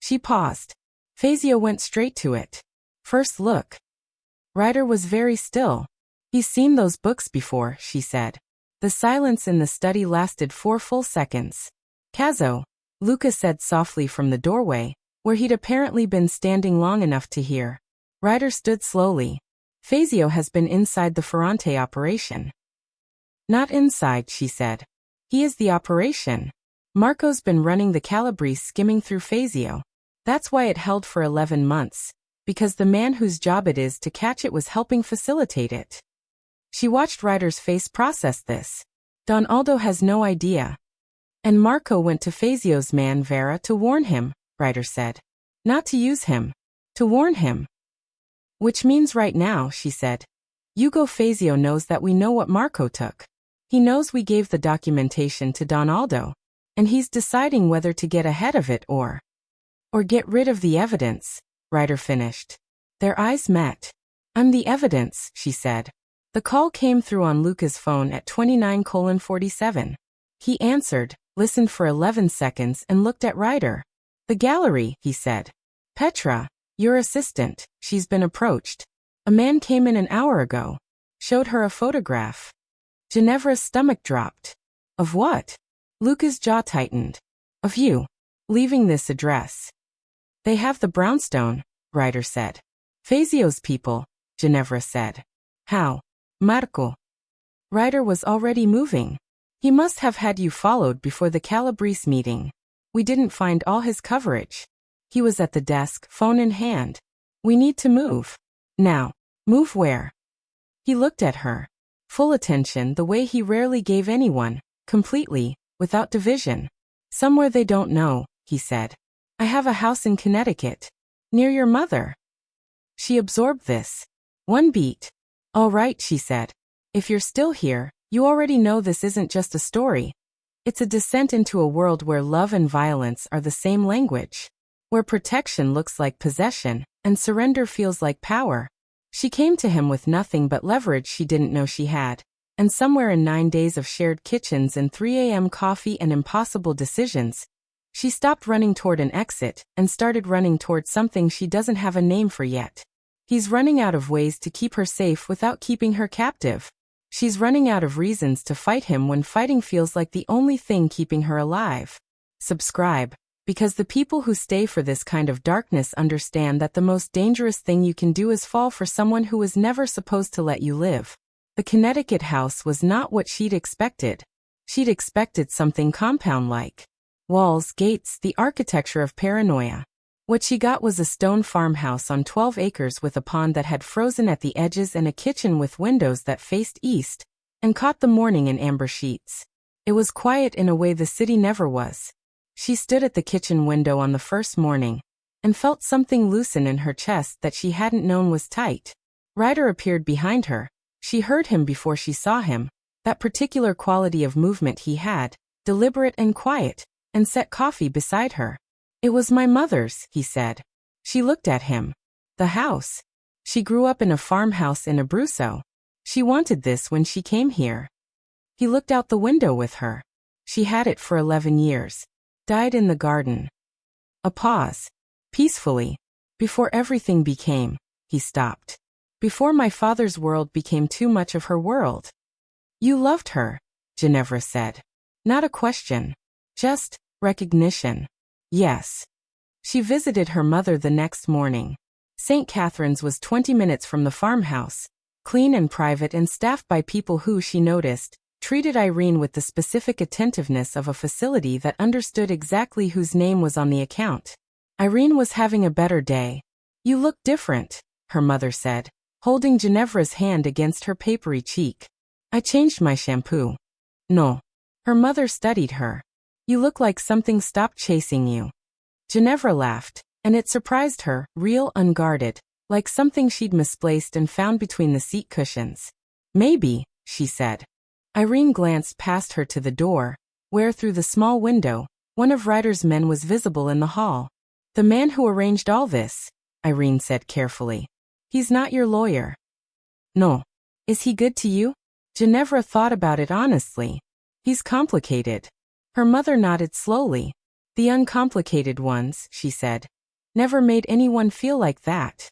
She paused. Fazio went straight to it. First look. Ryder was very still. He's seen those books before, she said. The silence in the study lasted 4 full seconds. Cazzo, Luca said softly from the doorway, where he'd apparently been standing long enough to hear. Ryder stood slowly. Fazio has been inside the Ferrante operation. Not inside, she said. He is the operation. Marco's been running the Calabrese skimming through Fazio. That's why it held for 11 months, because the man whose job it is to catch it was helping facilitate it. She watched Ryder's face process this. Don Aldo has no idea. And Marco went to Fazio's man Vera to warn him, Ryder said. Not to use him. To warn him. Which means right now, she said. Ugo Fazio knows that we know what Marco took. He knows we gave the documentation to Don Aldo, and he's deciding whether to get ahead of it or get rid of the evidence, Ryder finished. Their eyes met. I'm the evidence, she said. The call came through on Luca's phone at 29:47. He answered, listened for 11 seconds and looked at Ryder. The gallery, he said. Petra, your assistant, she's been approached. A man came in an hour ago. Showed her a photograph. Ginevra's stomach dropped. Of what? Luca's jaw tightened. Of you. Leaving this address. They have the brownstone, Ryder said. Fazio's people, Ginevra said. How? Marco. Ryder was already moving. He must have had you followed before the Calabrese meeting. We didn't find all his coverage. He was at the desk, phone in hand. We need to move. Now. Move where? He looked at her. Full attention the way he rarely gave anyone, completely, without division. Somewhere they don't know, he said. I have a house in Connecticut. Near your mother. She absorbed this. One beat. All right, she said. If you're still here, you already know this isn't just a story. It's a descent into a world where love and violence are the same language. Where protection looks like possession, and surrender feels like power. She came to him with nothing but leverage she didn't know she had. And somewhere in 9 days of shared kitchens and 3 a.m. coffee and impossible decisions, she stopped running toward an exit and started running toward something she doesn't have a name for yet. He's running out of ways to keep her safe without keeping her captive. She's running out of reasons to fight him when fighting feels like the only thing keeping her alive. Subscribe, because the people who stay for this kind of darkness understand that the most dangerous thing you can do is fall for someone who was never supposed to let you live. The Connecticut house was not what she'd expected. She'd expected something compound-like. Walls, gates, the architecture of paranoia. What she got was a stone farmhouse on 12 acres with a pond that had frozen at the edges and a kitchen with windows that faced east and caught the morning in amber sheets. It was quiet in a way the city never was. She stood at the kitchen window on the first morning and felt something loosen in her chest that she hadn't known was tight. Ryder appeared behind her. She heard him before she saw him, that particular quality of movement he had, deliberate and quiet, and set coffee beside her. It was my mother's, he said. She looked at him. The house. She grew up in a farmhouse in Abruzzo. She wanted this when she came here. He looked out the window with her. She had it for 11 years. Died in the garden. A pause. Peacefully. Before everything became, he stopped. Before my father's world became too much of her world. You loved her, Ginevra said. Not a question. Just recognition. Yes. She visited her mother the next morning. St. Catherine's was 20 minutes from the farmhouse, clean and private and staffed by people who, she noticed, treated Irene with the specific attentiveness of a facility that understood exactly whose name was on the account. Irene was having a better day. You look different, her mother said, holding Ginevra's hand against her papery cheek. I changed my shampoo. No. Her mother studied her. You look like something stopped chasing you. Ginevra laughed, and it surprised her, real unguarded, like something she'd misplaced and found between the seat cushions. Maybe, she said. Irene glanced past her to the door, where through the small window, one of Ryder's men was visible in the hall. The man who arranged all this, Irene said carefully. He's not your lawyer. No. Is he good to you? Ginevra thought about it honestly. He's complicated. Her mother nodded slowly. The uncomplicated ones, she said, never made anyone feel like that.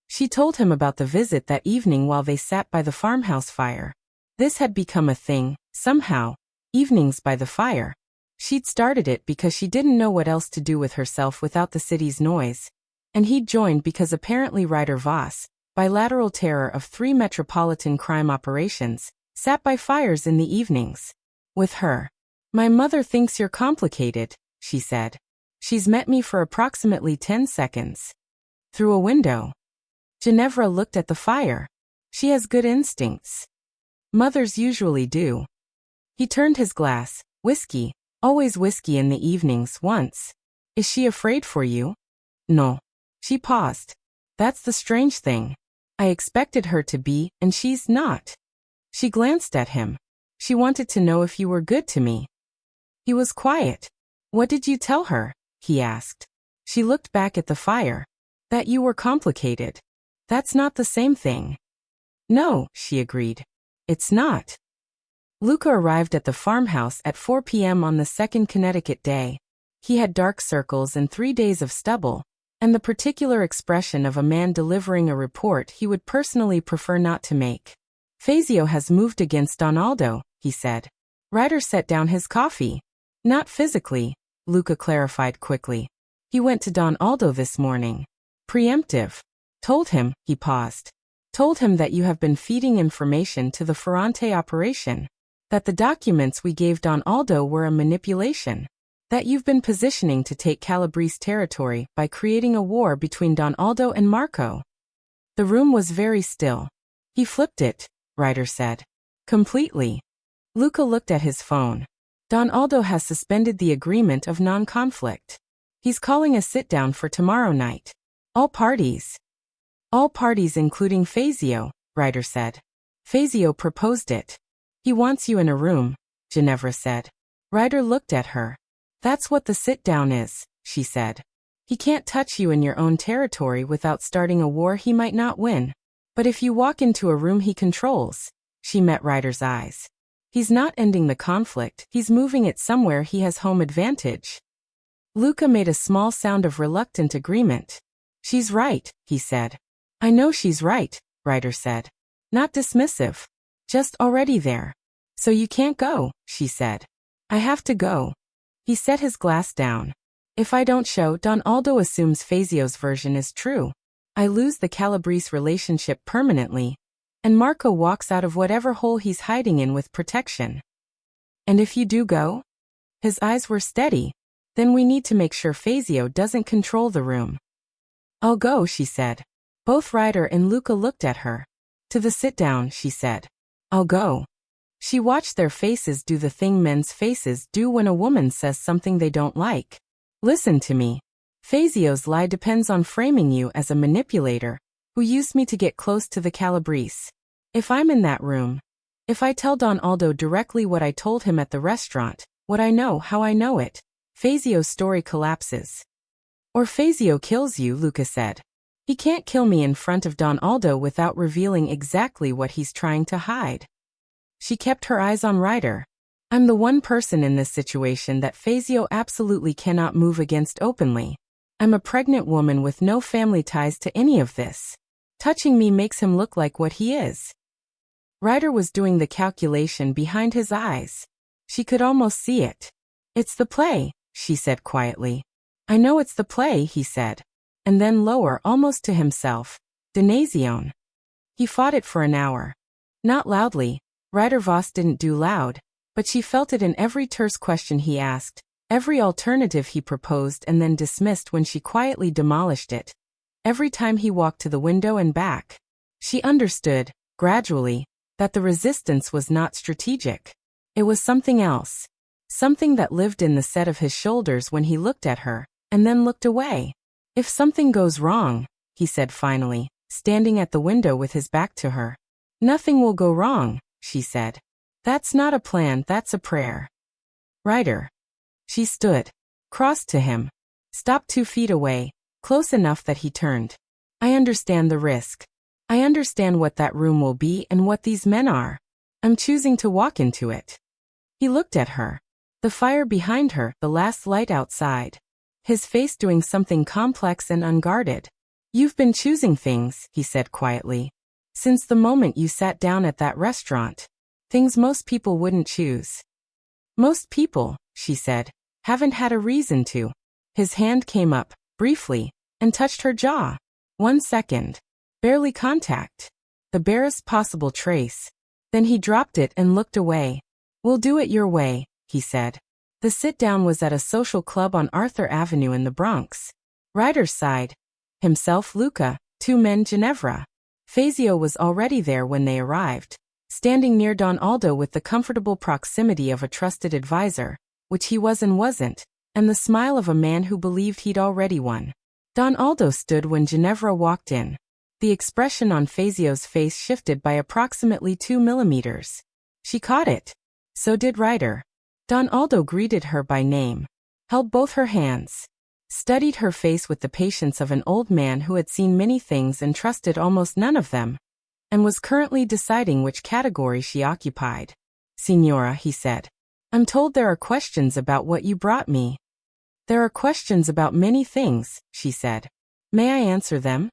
She told him about the visit that evening while they sat by the farmhouse fire. This had become a thing, somehow, evenings by the fire. She'd started it because she didn't know what else to do with herself without the city's noise. And he'd joined because apparently Ryder Voss, bilateral terror of 3 metropolitan crime operations, sat by fires in the evenings. With her. My mother thinks you're complicated, she said. She's met me for approximately 10 seconds. Through a window. Ginevra looked at the fire. She has good instincts. Mothers usually do. He turned his glass. Whiskey. Always whiskey in the evenings, once. Is she afraid for you? No. She paused. That's the strange thing. I expected her to be, and she's not. She glanced at him. She wanted to know if you were good to me. He was quiet. What did you tell her? He asked. She looked back at the fire. That you were complicated. That's not the same thing. No, she agreed. It's not. Luca arrived at the farmhouse at 4 p.m. on the second Connecticut day. He had dark circles and 3 days of stubble, and the particular expression of a man delivering a report he would personally prefer not to make. Fazio has moved against Don Aldo, he said. Ryder set down his coffee. Not physically, Luca clarified quickly. He went to Don Aldo this morning. Preemptive. Told him, he paused. Told him that you have been feeding information to the Ferrante operation. That the documents we gave Don Aldo were a manipulation. That you've been positioning to take Calabrese territory by creating a war between Don Aldo and Marco. The room was very still. He flipped it, Ryder said. Completely. Luca looked at his phone. Don Aldo has suspended the agreement of non-conflict. He's calling a sit-down for tomorrow night. All parties. All parties including Fazio, Ryder said. Fazio proposed it. He wants you in a room, Ginevra said. Ryder looked at her. That's what the sit-down is, she said. He can't touch you in your own territory without starting a war he might not win. But if you walk into a room he controls, she met Ryder's eyes. He's not ending the conflict, he's moving it somewhere he has home advantage. Luca made a small sound of reluctant agreement. She's right, he said. I know she's right, Ryder said. Not dismissive. Just already there. So you can't go, she said. I have to go. He set his glass down. If I don't show, Don Aldo assumes Fazio's version is true. I lose the Calabrese relationship permanently. And Marco walks out of whatever hole he's hiding in with protection. And if you do go? His eyes were steady. Then we need to make sure Fazio doesn't control the room. I'll go, she said. Both Ryder and Luca looked at her. To the sit-down, she said. I'll go. She watched their faces do the thing men's faces do when a woman says something they don't like. Listen to me. Fazio's lie depends on framing you as a manipulator who used me to get close to the Calabrese. If I'm in that room, if I tell Don Aldo directly what I told him at the restaurant, What I know, how I know it. Fazio's story collapses. Or Fazio kills you, Luca said. He can't kill me in front of Don Aldo without revealing exactly what he's trying to hide. She kept her eyes on Ryder. I'm the one person in this situation that Fazio absolutely cannot move against openly. I'm a pregnant woman with no family ties to any of this. Touching me makes him look like what he is. Ryder was doing the calculation behind his eyes. She could almost see it. It's the play, she said quietly. I know it's the play, he said. And then lower, almost to himself. Danesione. He fought it for an hour. Not loudly. Ryder Voss didn't do loud, but she felt it in every terse question he asked, every alternative he proposed and then dismissed when she quietly demolished it. Every time he walked to the window and back. She understood, gradually, that the resistance was not strategic. It was something else. Something that lived in the set of his shoulders when he looked at her, and then looked away. If something goes wrong, he said finally, standing at the window with his back to her. Nothing will go wrong, she said. That's not a plan, that's a prayer. Ryder. She stood, crossed to him, stopped 2 feet away, close enough that he turned. I understand the risk. I understand what that room will be and what these men are. I'm choosing to walk into it. He looked at her. The fire behind her, the last light outside. His face doing something complex and unguarded. You've been choosing things, he said quietly. Since the moment you sat down at that restaurant. Things most people wouldn't choose. Most people, she said, haven't had a reason to. His hand came up, briefly, and touched her jaw. 1 second. Barely contact. The barest possible trace. Then he dropped it and looked away. We'll do it your way, he said. The sit-down was at a social club on Arthur Avenue in the Bronx. Ryder's side. Himself, Luca, 2 men, Ginevra. Fazio was already there when they arrived, standing near Don Aldo with the comfortable proximity of a trusted advisor, which he was and wasn't, and the smile of a man who believed he'd already won. Don Aldo stood when Ginevra walked in. The expression on Fazio's face shifted by approximately 2 millimeters. She caught it. So did Ryder. Don Aldo greeted her by name, held both her hands, studied her face with the patience of an old man who had seen many things and trusted almost none of them, and was currently deciding which category she occupied. Signora, he said, I'm told there are questions about what you brought me. There are questions about many things, she said. May I answer them?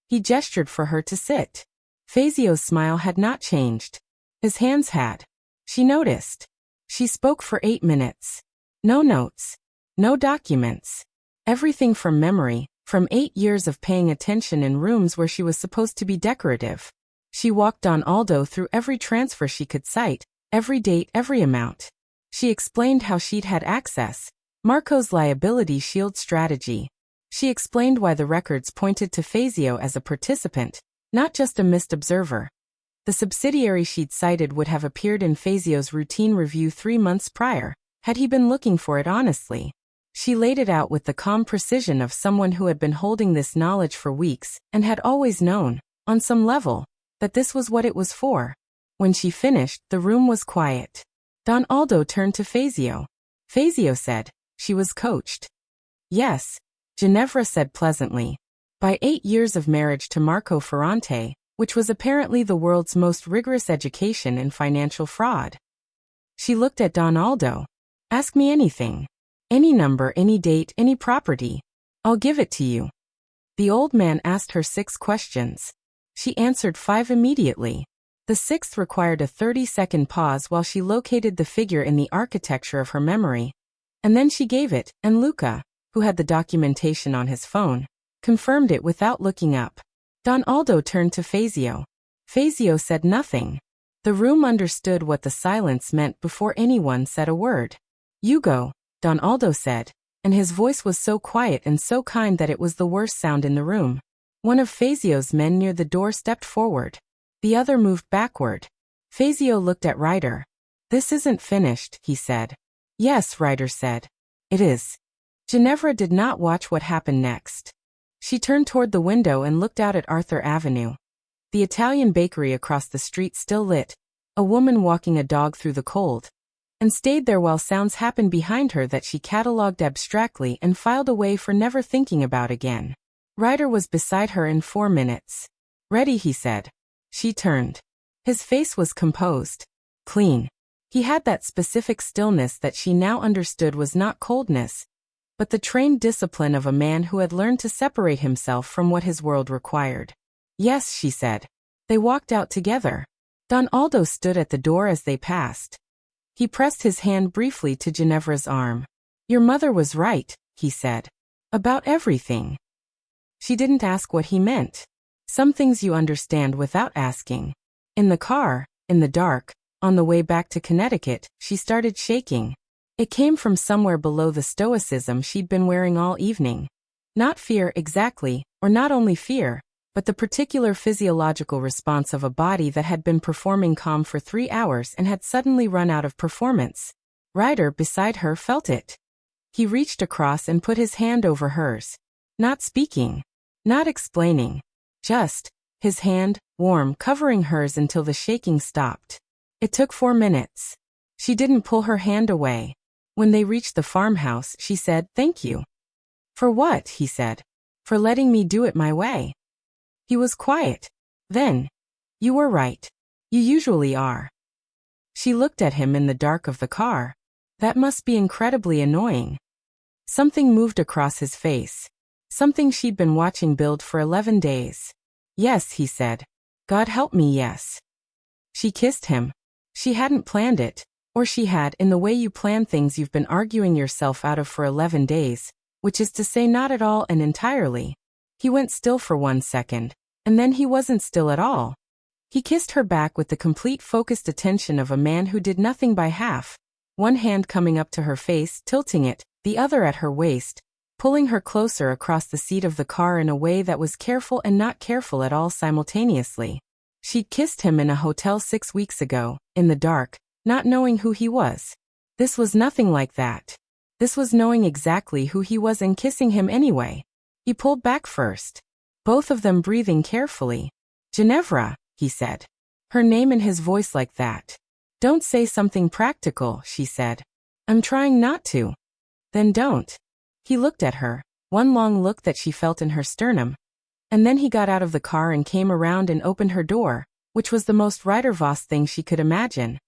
He gestured for her to sit. Fazio's smile had not changed. His hands had. She noticed. She spoke for 8 minutes. No notes. No documents. Everything from memory, from 8 years of paying attention in rooms where she was supposed to be decorative. She walked Don Aldo through every transfer she could cite, every date, every amount. She explained how she'd had access, Marco's liability shield strategy. She explained why the records pointed to Fazio as a participant, not just a missed observer. The subsidiary she'd cited would have appeared in Fazio's routine review 3 months prior, had he been looking for it honestly. She laid it out with the calm precision of someone who had been holding this knowledge for weeks and had always known, on some level, that this was what it was for. When she finished, the room was quiet. Don Aldo turned to Fazio. Fazio said, she was coached. Yes, Ginevra said pleasantly. By 8 years of marriage to Marco Ferrante, which was apparently the world's most rigorous education in financial fraud. She looked at Don Aldo. Ask me anything. Any number, any date, any property. I'll give it to you. The old man asked her 6 questions. She answered 5 immediately. The 6th required a 30-second pause while she located the figure in the architecture of her memory. And then she gave it, and Luca, who had the documentation on his phone, confirmed it without looking up. Don Aldo turned to Fazio. Fazio said nothing. The room understood what the silence meant before anyone said a word. You go, Don Aldo said, and his voice was so quiet and so kind that it was the worst sound in the room. One of Fazio's men near the door stepped forward. The other moved backward. Fazio looked at Ryder. This isn't finished, he said. Yes, Ryder said. It is. Ginevra did not watch what happened next. She turned toward the window and looked out at Arthur Avenue. The Italian bakery across the street still lit, a woman walking a dog through the cold. and stayed there while sounds happened behind her that she catalogued abstractly and filed away for never thinking about again. Ryder was beside her in 4 minutes. "Ready," he said. She turned. His face was composed. Clean. He had that specific stillness that she now understood was not coldness, but the trained discipline of a man who had learned to separate himself from what his world required. "Yes," she said. They walked out together. Don Aldo stood at the door as they passed. He pressed his hand briefly to Ginevra's arm. "Your mother was right," he said. "About everything." She didn't ask what he meant. Some things you understand without asking. In the car, in the dark, on the way back to Connecticut, she started shaking. It came from somewhere below the stoicism she'd been wearing all evening. Not fear exactly, or not only fear, but the particular physiological response of a body that had been performing calm for 3 hours and had suddenly run out of performance. Ryder, beside her, felt it. He reached across and put his hand over hers. Not speaking. Not explaining. Just, his hand, warm, covering hers until the shaking stopped. It took 4 minutes. She didn't pull her hand away. When they reached the farmhouse, she said, "Thank you." "For what?" he said. "For letting me do it my way." He was quiet. Then, "You were right. You usually are." She looked at him in the dark of the car. That must be incredibly annoying. Something moved across his face. Something she'd been watching build for 11 days. "Yes," he said. "God help me, yes." She kissed him. She hadn't planned it, or she had, in the way you plan things you've been arguing yourself out of for 11 days, which is to say not at all and entirely. He went still for 1 second, and then he wasn't still at all. He kissed her back with the complete focused attention of a man who did nothing by half, one hand coming up to her face, tilting it, the other at her waist, pulling her closer across the seat of the car in a way that was careful and not careful at all simultaneously. She'd kissed him in a hotel 6 weeks ago, in the dark, not knowing who he was. This was nothing like that. This was knowing exactly who he was and kissing him anyway. He pulled back first. Both of them breathing carefully. "Ginevra," he said. Her name in his voice like that. "Don't say something practical," she said. "I'm trying not to." "Then don't." He looked at her, one long look that she felt in her sternum. And then he got out of the car and came around and opened her door, which was the most Ryder Voss thing she could imagine.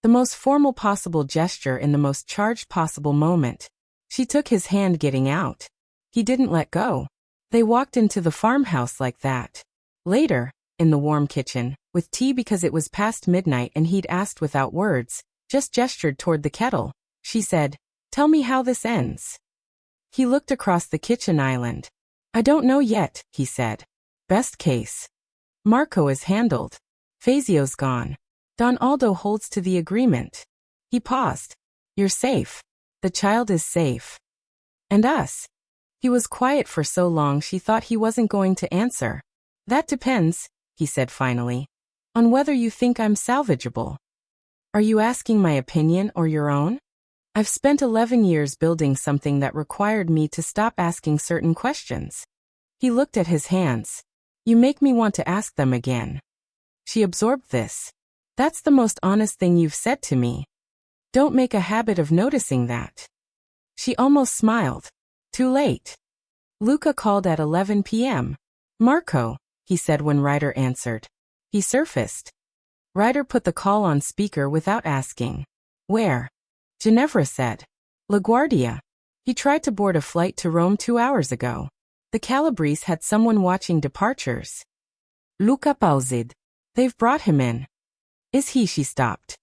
The most formal possible gesture in the most charged possible moment. She took his hand getting out. He didn't let go. They walked into the farmhouse like that. Later, in the warm kitchen, with tea because it was past midnight and he'd asked without words, just gestured toward the kettle, she said, "Tell me how this ends." He looked across the kitchen island. "I don't know yet," he said. "Best case. Marco is handled. Fazio's gone. Don Aldo holds to the agreement." He paused. "You're safe. The child is safe. And us?" He was quiet for so long she thought he wasn't going to answer. "That depends," he said finally, "on whether you think I'm salvageable." "Are you asking my opinion or your own?" "I've spent 11 years building something that required me to stop asking certain questions." He looked at his hands. "You make me want to ask them again." She absorbed this. "That's the most honest thing you've said to me. Don't make a habit of noticing that." She almost smiled. "Too late." Luca called at 11 p.m. "Marco," he said when Ryder answered. He surfaced. Ryder put the call on speaker without asking. "Where?" Ginevra said. "LaGuardia. He tried to board a flight to Rome 2 hours ago. The Calabrese had someone watching departures." Luca paused. "They've brought him in." "Is he?" She stopped.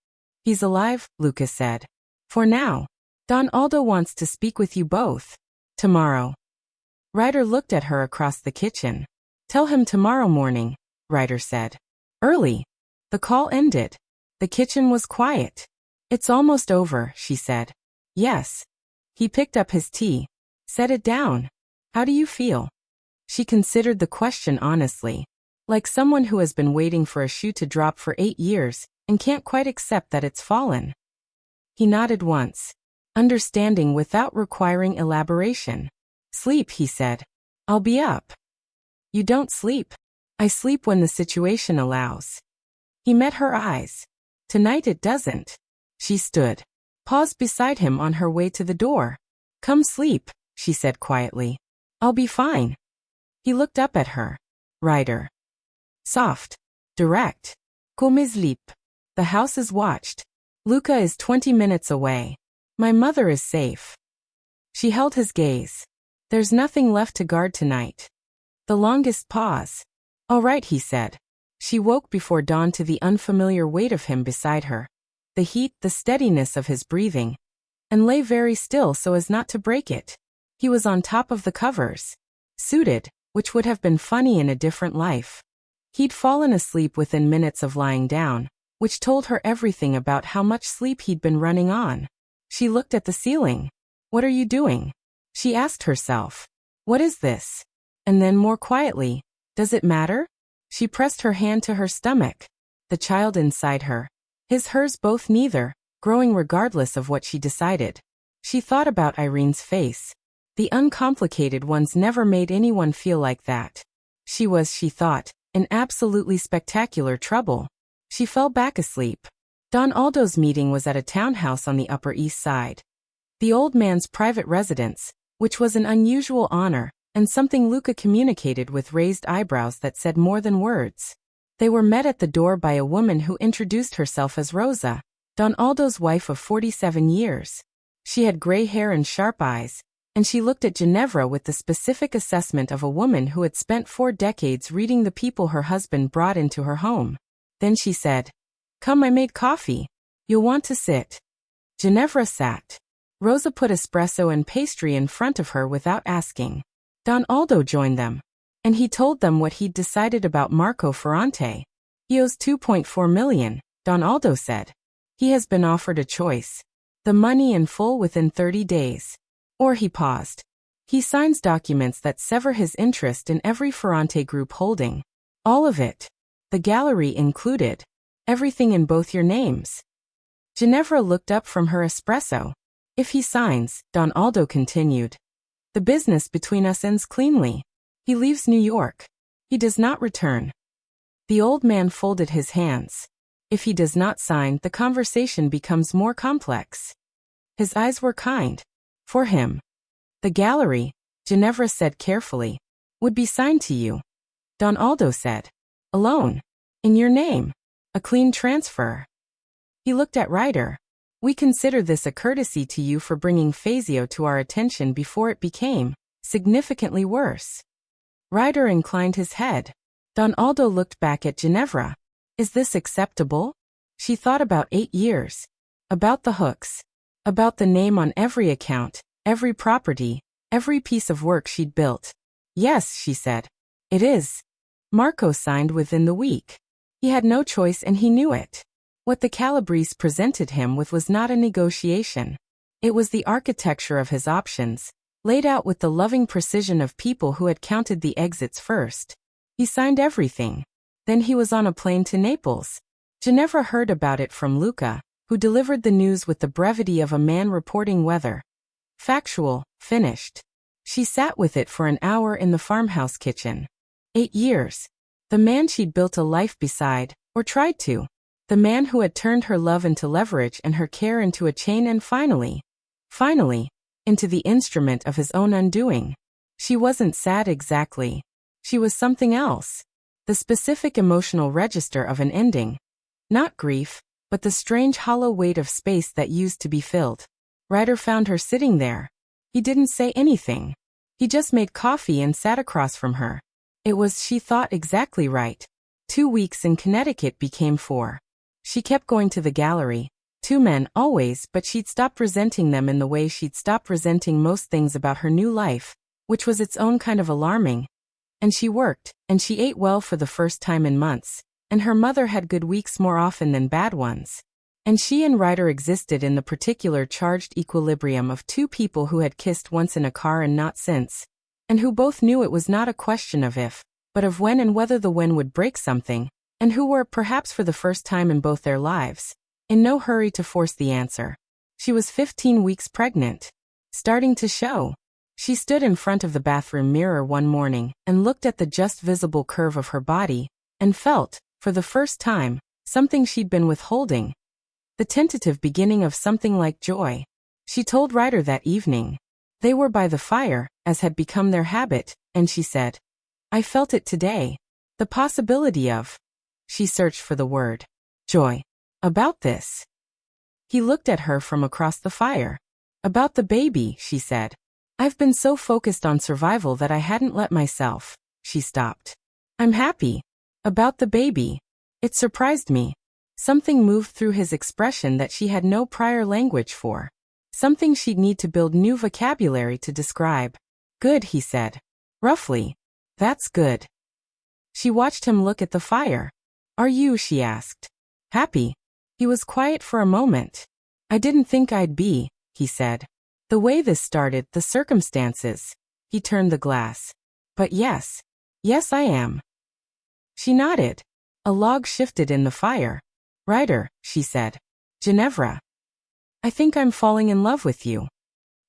"He's alive," Luca said. "For now. Don Aldo wants to speak with you both. Tomorrow." Ryder looked at her across the kitchen. "Tell him tomorrow morning," Ryder said. "Early." The call ended. The kitchen was quiet. "It's almost over," she said. "Yes." He picked up his tea. "Set it down. How do you feel?" She considered the question honestly. Like someone who has been waiting for a shoe to drop for 8 years, and can't quite accept that it's fallen. He nodded once. Understanding without requiring elaboration. "Sleep," he said. "I'll be up." "You don't sleep." "I sleep when the situation allows." He met her eyes. "Tonight it doesn't." She stood. paused beside him on her way to the door. "Come sleep," she said quietly. "I'll be fine." He looked up at her. "Ryder." Soft. Direct. "Come sleep. The house is watched. Luca is 20 minutes away. My mother is safe." She held his gaze. "There's nothing left to guard tonight." The longest pause. "All right," he said. She woke before dawn to the unfamiliar weight of him beside her. The heat, the steadiness of his breathing. And lay very still so as not to break it. He was on top of the covers. Suited, which would have been funny in a different life. He'd fallen asleep within minutes of lying down, which told her everything about how much sleep he'd been running on. She looked at the ceiling. "What are you doing?" she asked herself. "What is this?" And then more quietly, "Does it matter?" She pressed her hand to her stomach. The child inside her. Hers both neither, growing regardless of what she decided. She thought about Irene's face. The uncomplicated ones never made anyone feel like that. She was, she thought, in absolutely spectacular trouble. She fell back asleep. Don Aldo's meeting was at a townhouse on the Upper East Side. The old man's private residence, which was an unusual honor, and something Luca communicated with raised eyebrows that said more than words. They were met at the door by a woman who introduced herself as Rosa, Don Aldo's wife of 47 years. She had gray hair and sharp eyes, and she looked at Ginevra with the specific assessment of a woman who had spent 4 decades reading the people her husband brought into her home. Then she said, "Come, I made coffee. You'll want to sit." Ginevra sat. Rosa put espresso and pastry in front of her without asking. Don Aldo joined them. And he told them what he'd decided about Marco Ferrante. "He owes 2.4 million, Don Aldo said. He has been offered a choice. The money in full within 30 days. Or," he paused, "he signs documents that sever his interest in every Ferrante group holding. All of it. The gallery included. Everything in both your names." Ginevra looked up from her espresso. "If he signs," Don Aldo continued, "the business between us ends cleanly. He leaves New York. He does not return." The old man folded his hands. "If he does not sign, the conversation becomes more complex." His eyes were kind. "For him. The gallery," Ginevra said carefully, "would be signed to you." Don Aldo said, "Alone. In your name. A clean transfer." He looked at Ryder. "We consider this a courtesy to you for bringing Fazio to our attention before it became significantly worse." Ryder inclined his head. Don Aldo looked back at Ginevra. "Is this acceptable?" She thought about 8 years. About the hooks. About the name on every account, every property, every piece of work she'd built. "Yes," she said. "It is." Marco signed within the week. He had no choice and he knew it. What the Calabrese presented him with was not a negotiation. It was the architecture of his options, laid out with the loving precision of people who had counted the exits first. He signed everything. Then he was on a plane to Naples. Ginevra heard about it from Luca, who delivered the news with the brevity of a man reporting weather. Factual, finished. She sat with it for an hour in the farmhouse kitchen. 8 years. The man she'd built a life beside, or tried to. The man who had turned her love into leverage and her care into a chain and finally, into the instrument of his own undoing. She wasn't sad exactly. She was something else. The specific emotional register of an ending. Not grief, but the strange hollow weight of space that used to be filled. Ryder found her sitting there. He didn't say anything. He just made coffee and sat across from her. It was, she thought, exactly right. 2 weeks in Connecticut became 4. She kept going to the gallery. 2 men, always, but she'd stopped resenting them in the way she'd stopped resenting most things about her new life, which was its own kind of alarming. And she worked, and she ate well for the first time in months, and her mother had good weeks more often than bad ones. And she and Ryder existed in the particular charged equilibrium of 2 people who had kissed once in a car and not since, and who both knew it was not a question of if, but of when and whether the when would break something, and who were, perhaps for the first time in both their lives, in no hurry to force the answer. She was 15 weeks pregnant. Starting to show. She stood in front of the bathroom mirror one morning and looked at the just visible curve of her body, and felt, for the first time, something she'd been withholding. the tentative beginning of something like joy. She told Ryder that evening. They were by the fire, as had become their habit, and she said, "I felt it today. The possibility of—" She searched for the word. "Joy. About this." He looked at her from across the fire. "About the baby," she said. "I've been so focused on survival that I hadn't let myself." She stopped. "I'm happy. About the baby." It surprised me. Something moved through his expression that she had no prior language for. Something she'd need to build new vocabulary to describe. "Good," he said. Roughly. "That's good." She watched him look at the fire. "Are you?" she asked. "Happy?" He was quiet for a moment. "I didn't think I'd be," he said. "The way this started, the circumstances." He turned the glass. "But yes. Yes, I am." She nodded. A log shifted in the fire. "Ryder," she said. "Ginevra. I think I'm falling in love with you."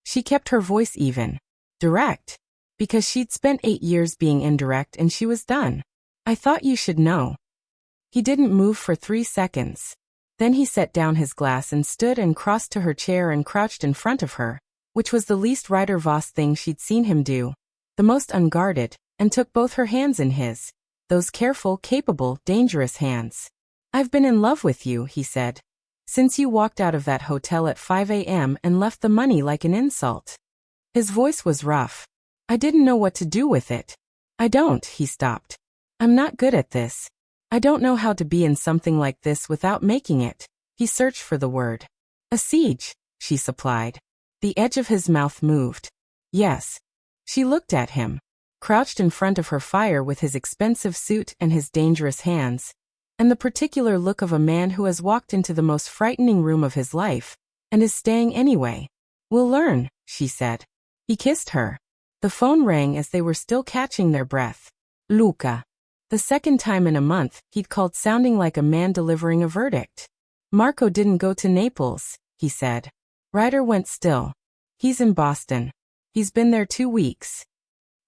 She kept her voice even. Direct. Because she'd spent 8 years being indirect and she was done. "I thought you should know." He didn't move for 3 seconds. Then he set down his glass and stood and crossed to her chair and crouched in front of her, which was the least Ryder Voss thing she'd seen him do. The most unguarded, and took both her hands in his. Those careful, capable, dangerous hands. "I've been in love with you," he said. "Since you walked out of that hotel at 5 a.m. and left the money like an insult." His voice was rough. "I didn't know what to do with it." "I don't," he stopped. "I'm not good at this. I don't know how to be in something like this without making it." He searched for the word. "A siege," she supplied. The edge of his mouth moved. "Yes." She looked at him. Crouched in front of her fire with his expensive suit and his dangerous hands, and the particular look of a man who has walked into the most frightening room of his life, and is staying anyway. "We'll learn," she said. He kissed her. The phone rang as they were still catching their breath. Luca. The second time in a month, he'd called sounding like a man delivering a verdict. "Marco didn't go to Naples," he said. Ryder went still. "He's in Boston. He's been there 2 weeks.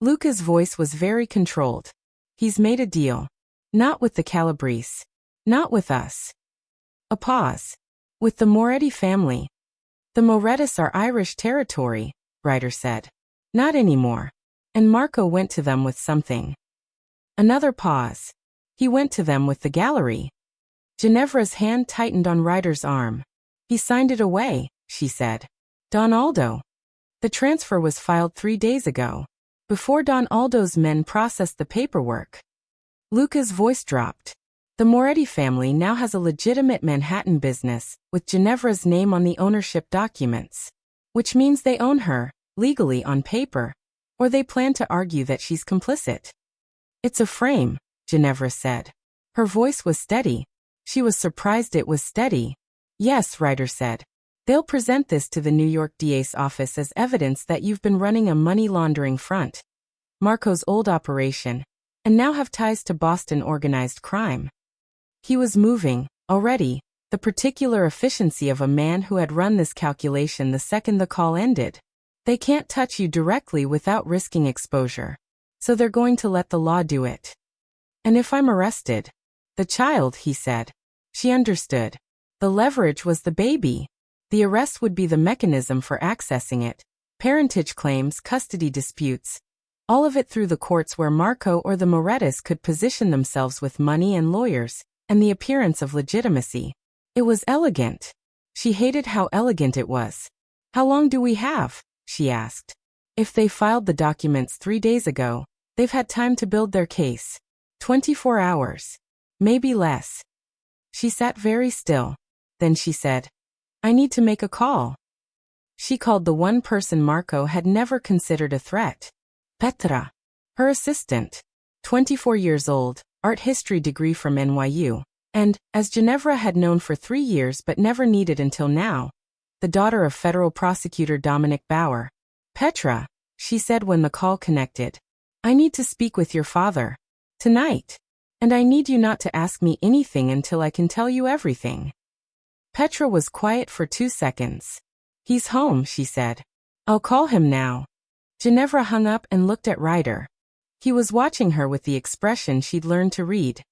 Luca's voice was very controlled. "He's made a deal. Not with the Calabrese. Not with us." A pause. "With the Moretti family." "The Morettis are Irish territory," Ryder said. "Not anymore." "And Marco went to them with something." Another pause. "He went to them with the gallery." Ginevra's hand tightened on Ryder's arm. "He signed it away," she said. "Don Aldo." "The transfer was filed 3 days ago. Before Don Aldo's men processed the paperwork." Luca's voice dropped. "The Moretti family now has a legitimate Manhattan business, with Ginevra's name on the ownership documents. Which means they own her, legally on paper. Or they plan to argue that she's complicit." "It's a frame," Ginevra said. Her voice was steady. She was surprised it was steady. "Yes," Ryder said. "They'll present this to the New York DA's office as evidence that you've been running a money laundering front, Marco's old operation, and now have ties to Boston organized crime." He was moving, already, the particular efficiency of a man who had run this calculation the second the call ended. "They can't touch you directly without risking exposure. So they're going to let the law do it." "And if I'm arrested?" "The child," he said. She understood. The leverage was the baby. The arrest would be the mechanism for accessing it. Parentage claims, custody disputes. All of it through the courts where Marco or the Morettis could position themselves with money and lawyers, and the appearance of legitimacy. It was elegant. She hated how elegant it was. "How long do we have?" she asked. "If they filed the documents 3 days ago, they've had time to build their case. 24 hours. Maybe less." She sat very still. Then she said, "I need to make a call." She called the one person Marco had never considered a threat. Petra. Her assistant. 24 years old, art history degree from NYU. And, as Ginevra had known for 3 years but never needed until now, the daughter of federal prosecutor Dominic Bauer. "Petra," she said when the call connected. "I need to speak with your father. Tonight. And I need you not to ask me anything until I can tell you everything." Petra was quiet for 2 seconds. "He's home," she said. "I'll call him now." Ginevra hung up and looked at Ryder. He was watching her with the expression she'd learned to read.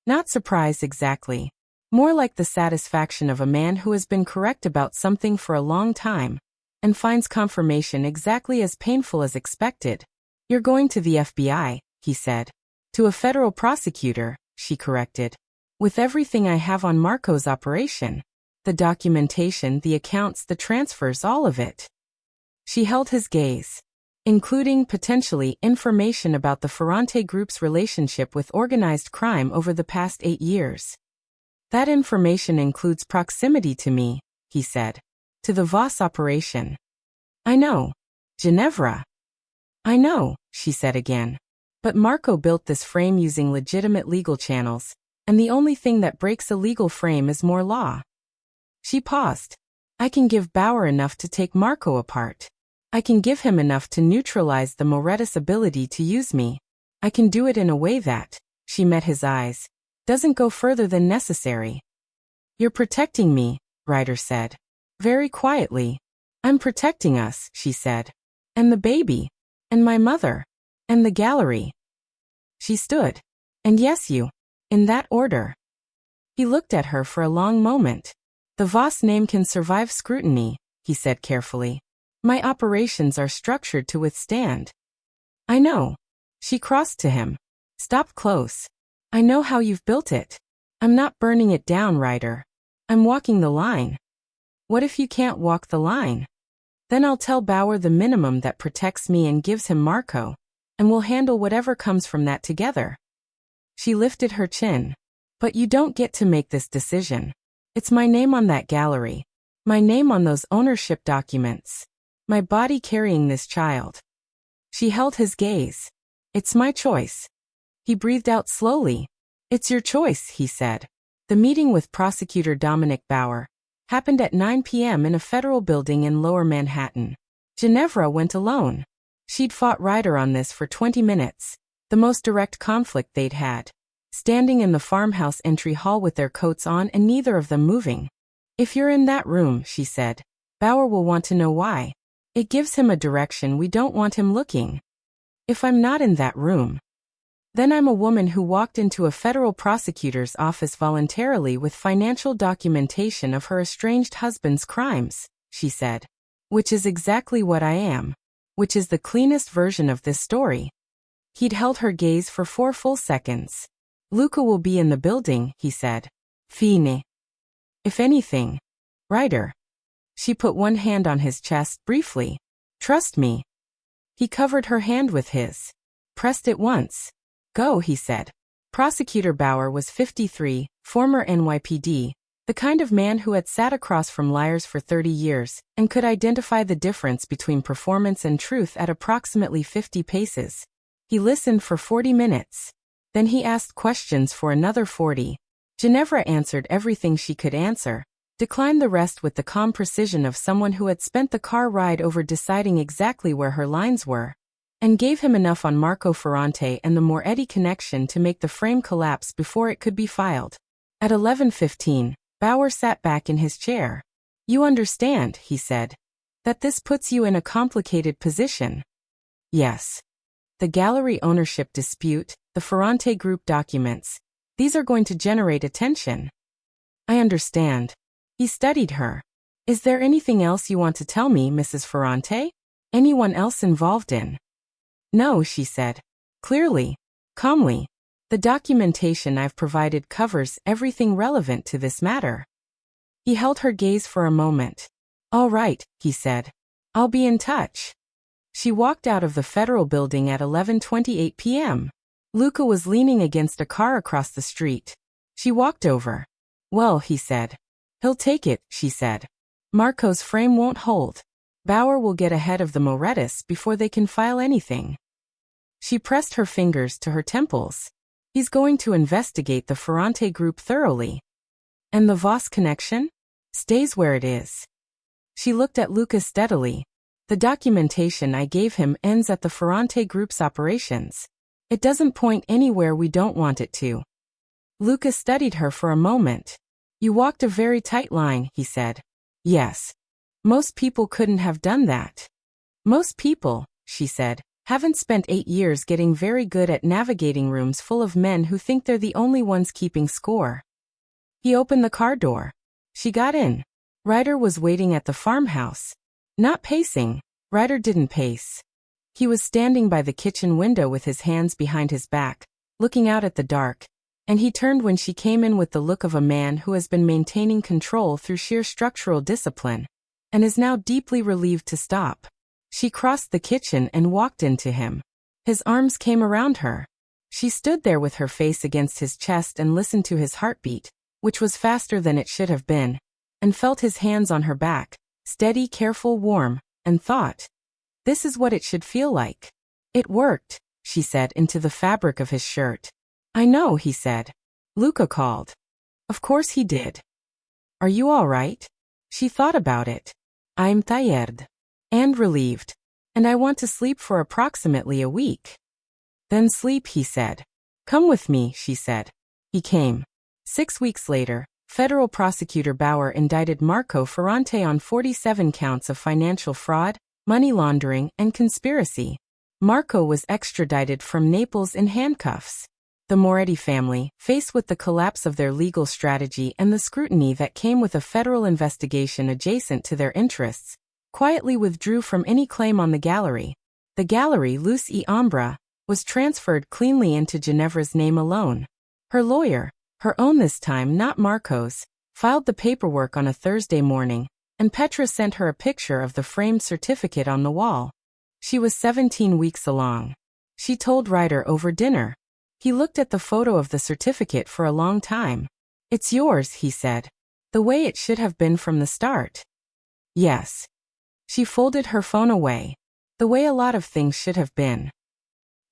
Not surprised exactly. More like the satisfaction of a man who has been correct about something for a long time and finds confirmation exactly as painful as expected. You're going to the FBI, he said. To a federal prosecutor, she corrected. With everything I have on Marco's operation. The documentation, the accounts, the transfers, all of it. She held his gaze. Including, potentially, information about the Ferrante Group's relationship with organized crime over the past 8 years. That information includes proximity to me, he said. To the Voss operation. I know. Ginevra. I know, she said again. But Marco built this frame using legitimate legal channels, and the only thing that breaks a legal frame is more law. She paused. I can give Bauer enough to take Marco apart. I can give him enough to neutralize the Morettis' ability to use me. I can do it in a way that, she met his eyes, doesn't go further than necessary. You're protecting me, Ryder said. Very quietly. I'm protecting us, she said. And the baby. And my mother. And the gallery. She stood. And yes, you. In that order. He looked at her for a long moment. The Voss name can survive scrutiny, he said carefully. My operations are structured to withstand. I know. She crossed to him. Stop close. I know how you've built it. I'm not burning it down, Ryder. I'm walking the line. What if you can't walk the line? Then I'll tell Bauer the minimum that protects me and gives him Marco, and we'll handle whatever comes from that together. She lifted her chin. But you don't get to make this decision. It's my name on that gallery. My name on those ownership documents. My body carrying this child. She held his gaze. It's my choice. He breathed out slowly. It's your choice, he said. The meeting with Prosecutor Dominic Bauer happened at 9 p.m. in a federal building in Lower Manhattan. Ginevra went alone. She'd fought Ryder on this for 20 minutes, the most direct conflict they'd had. Standing in the farmhouse entry hall with their coats on and neither of them moving. If you're in that room, she said, Bauer will want to know why. It gives him a direction we don't want him looking. If I'm not in that room, then I'm a woman who walked into a federal prosecutor's office voluntarily with financial documentation of her estranged husband's crimes, she said. Which is exactly what I am. Which is the cleanest version of this story. He'd held her gaze for 4 full seconds. Luca will be in the building, he said. Fine. If anything. Ryder. She put one hand on his chest briefly. Trust me. He covered her hand with his. Pressed it once. Go, he said. Prosecutor Bauer was 53, former NYPD, the kind of man who had sat across from liars for 30 years and could identify the difference between performance and truth at approximately 50 paces. He listened for 40 minutes. Then he asked questions for another 40. Ginevra answered everything she could answer, declined the rest with the calm precision of someone who had spent the car ride over deciding exactly where her lines were, and gave him enough on Marco Ferrante and the Moretti connection to make the frame collapse before it could be filed. At 11:15, Bauer sat back in his chair. You understand, he said, that this puts you in a complicated position. Yes. The gallery ownership dispute, the Ferrante Group documents, these are going to generate attention. I understand. He studied her. Is there anything else you want to tell me, Mrs. Ferrante? Anyone else involved in? No, she said. Clearly. Calmly. The documentation I've provided covers everything relevant to this matter. He held her gaze for a moment. All right, he said. I'll be in touch. She walked out of the federal building at 11:28 p.m. Luca was leaning against a car across the street. She walked over. Well, he said. He'll take it, she said. Marco's frame won't hold. Bauer will get ahead of the Morettis before they can file anything. She pressed her fingers to her temples. He's going to investigate the Ferrante Group thoroughly. And the Voss connection? Stays where it is. She looked at Luca steadily. The documentation I gave him ends at the Ferrante Group's operations. It doesn't point anywhere we don't want it to. Luca studied her for a moment. You walked a very tight line, he said. Yes. Most people couldn't have done that. Most people, she said, haven't spent 8 years getting very good at navigating rooms full of men who think they're the only ones keeping score. He opened the car door. She got in. Ryder was waiting at the farmhouse. Not pacing. Ryder didn't pace. He was standing by the kitchen window with his hands behind his back, looking out at the dark, and he turned when she came in with the look of a man who has been maintaining control through sheer structural discipline, and is now deeply relieved to stop. She crossed the kitchen and walked into him. His arms came around her. She stood there with her face against his chest and listened to his heartbeat, which was faster than it should have been, and felt his hands on her back, steady, careful, warm, and thought, this is what it should feel like. It worked, she said into the fabric of his shirt. I know, he said. Luca called. Of course he did. Are you all right? She thought about it. I'm tired. And relieved. And I want to sleep for approximately a week. Then sleep, he said. Come with me, she said. He came. 6 weeks later, federal prosecutor Bauer indicted Marco Ferrante on 47 counts of financial fraud, money laundering, and conspiracy. Marco was extradited from Naples in handcuffs. The Moretti family, faced with the collapse of their legal strategy and the scrutiny that came with a federal investigation adjacent to their interests, quietly withdrew from any claim on the gallery. The gallery, Luz y Ombra, was transferred cleanly into Ginevra's name alone. Her lawyer, her own this time not Marco's, filed the paperwork on a Thursday morning, and Petra sent her a picture of the framed certificate on the wall. She was 17 weeks along. She told Ryder over dinner. He looked at the photo of the certificate for a long time. It's yours, he said. The way it should have been from the start. Yes. She folded her phone away. The way a lot of things should have been.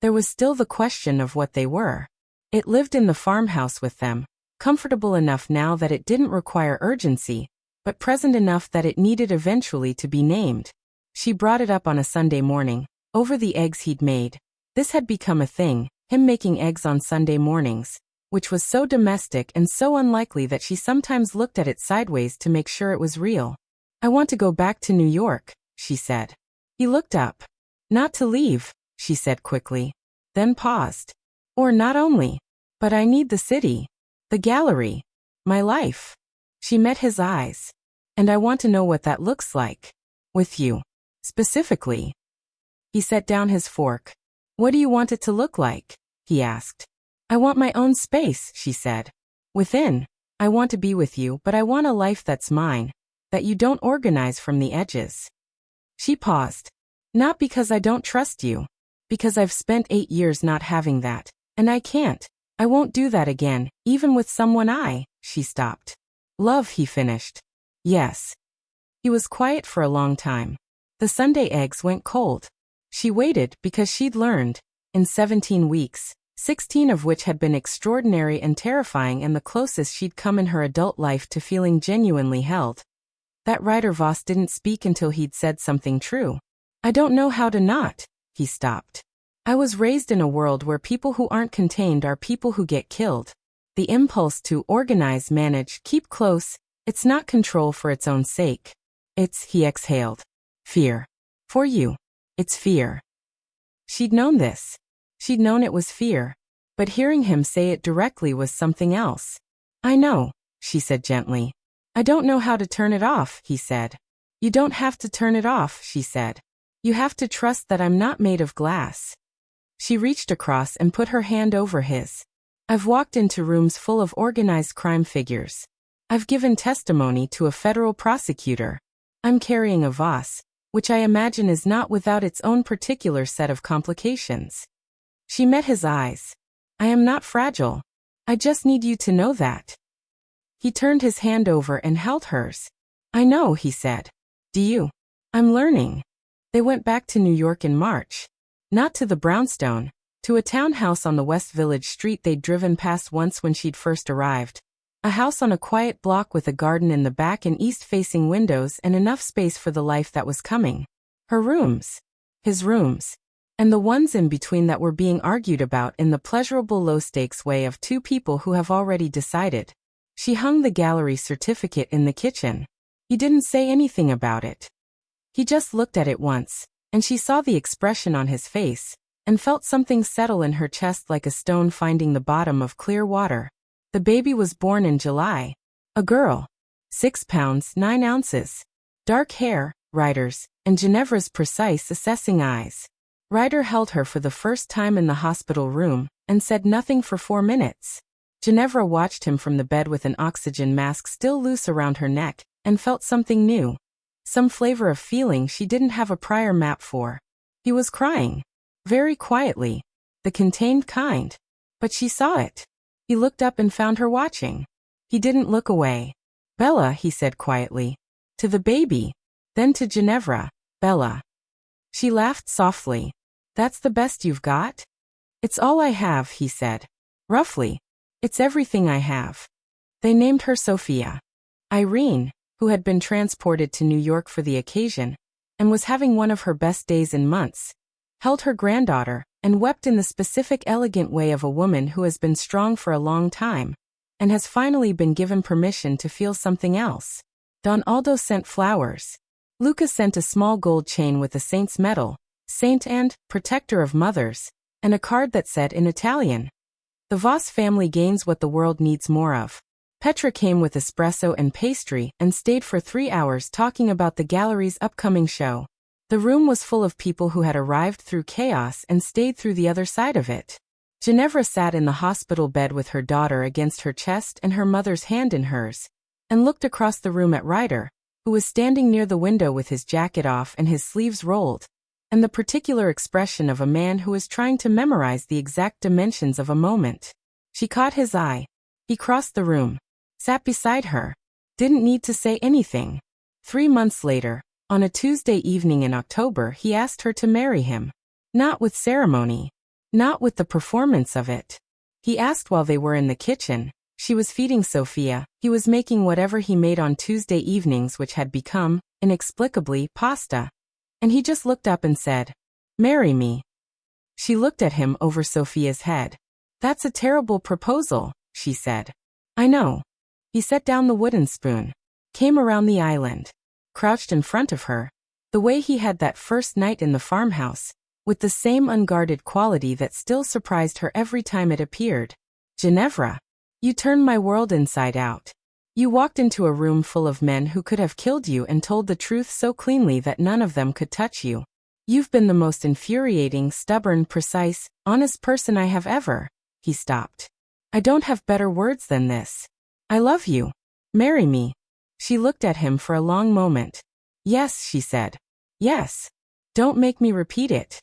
There was still the question of what they were. It lived in the farmhouse with them, comfortable enough now that it didn't require urgency, but present enough that it needed eventually to be named. She brought it up on a Sunday morning, over the eggs he'd made. This had become a thing, him making eggs on Sunday mornings, which was so domestic and so unlikely that she sometimes looked at it sideways to make sure it was real. I want to go back to New York, she said. He looked up. Not to leave, she said quickly, then paused. Or not only, but I need the city, the gallery, my life. She met his eyes. And I want to know what that looks like. With you. Specifically. He set down his fork. What do you want it to look like? He asked. I want my own space, she said. Within. I want to be with you, but I want a life that's mine, that you don't organize from the edges. She paused. Not because I don't trust you. Because I've spent 8 years not having that. And I can't. I won't do that again, even with someone she stopped. Love, he finished. Yes. He was quiet for a long time. The Sunday eggs went cold. She waited because she'd learned, in 17 weeks, 16 of which had been extraordinary and terrifying and the closest she'd come in her adult life to feeling genuinely held, that Ryder Voss didn't speak until he'd said something true. I don't know how to not, he stopped. I was raised in a world where people who aren't contained are people who get killed. The impulse to organize, manage, keep close, it's not control for its own sake. It's, he exhaled, fear. For you. It's fear. She'd known this. She'd known it was fear. But hearing him say it directly was something else. I know, she said gently. I don't know how to turn it off, he said. You don't have to turn it off, she said. You have to trust that I'm not made of glass. She reached across and put her hand over his. I've walked into rooms full of organized crime figures. I've given testimony to a federal prosecutor. I'm carrying a Voss, which I imagine is not without its own particular set of complications. She met his eyes. I am not fragile. I just need you to know that. He turned his hand over and held hers. I know, he said. Do you? I'm learning. They went back to New York in March. Not to the brownstone, to a townhouse on the West Village street they'd driven past once when she'd first arrived. A house on a quiet block with a garden in the back and east-facing windows and enough space for the life that was coming. Her rooms. His rooms. And the ones in between that were being argued about in the pleasurable low-stakes way of two people who have already decided. She hung the gallery certificate in the kitchen. He didn't say anything about it. He just looked at it once, and she saw the expression on his face, and felt something settle in her chest like a stone finding the bottom of clear water. The baby was born in July, A girl. 6 pounds 9 ounces. Dark hair, Ryder's, and Ginevra's precise assessing eyes. Ryder held her for the first time in the hospital room, and said nothing for 4 minutes. Ginevra watched him from the bed with an oxygen mask still loose around her neck, and felt something new. Some flavor of feeling she didn't have a prior map for. He was crying. Very quietly. The contained kind. But she saw it. He looked up and found her watching. He didn't look away. "Bella," he said quietly. To the baby. Then to Ginevra. "Bella." She laughed softly. "That's the best you've got?" "It's all I have," he said. Roughly. "It's everything I have." They named her Sophia. Irene, who had been transported to New York for the occasion, and was having one of her best days in months, held her granddaughter, and wept in the specific elegant way of a woman who has been strong for a long time, and has finally been given permission to feel something else. Don Aldo sent flowers. Luca sent a small gold chain with a saint's medal, saint and protector of mothers, and a card that said in Italian, "The Voss family gains what the world needs more of." Petra came with espresso and pastry and stayed for 3 hours talking about the gallery's upcoming show. The room was full of people who had arrived through chaos and stayed through the other side of it. Ginevra sat in the hospital bed with her daughter against her chest and her mother's hand in hers, and looked across the room at Ryder, who was standing near the window with his jacket off and his sleeves rolled, and the particular expression of a man who is trying to memorize the exact dimensions of a moment. She caught his eye. He crossed the room, sat beside her, didn't need to say anything. 3 months later, on a Tuesday evening in October, he asked her to marry him. Not with ceremony. Not with the performance of it. He asked while they were in the kitchen. She was feeding Sophia. He was making whatever he made on Tuesday evenings, which had become, inexplicably, pasta. And he just looked up and said, "Marry me." She looked at him over Sophia's head. "That's a terrible proposal," she said. "I know." He set down the wooden spoon. Came around the island. Crouched in front of her. The way he had that first night in the farmhouse, with the same unguarded quality that still surprised her every time it appeared. "Ginevra, you turned my world inside out. You walked into a room full of men who could have killed you and told the truth so cleanly that none of them could touch you. You've been the most infuriating, stubborn, precise, honest person I have ever." He stopped. "I don't have better words than this. I love you. Marry me." She looked at him for a long moment. "Yes," she said. "Yes. Don't make me repeat it."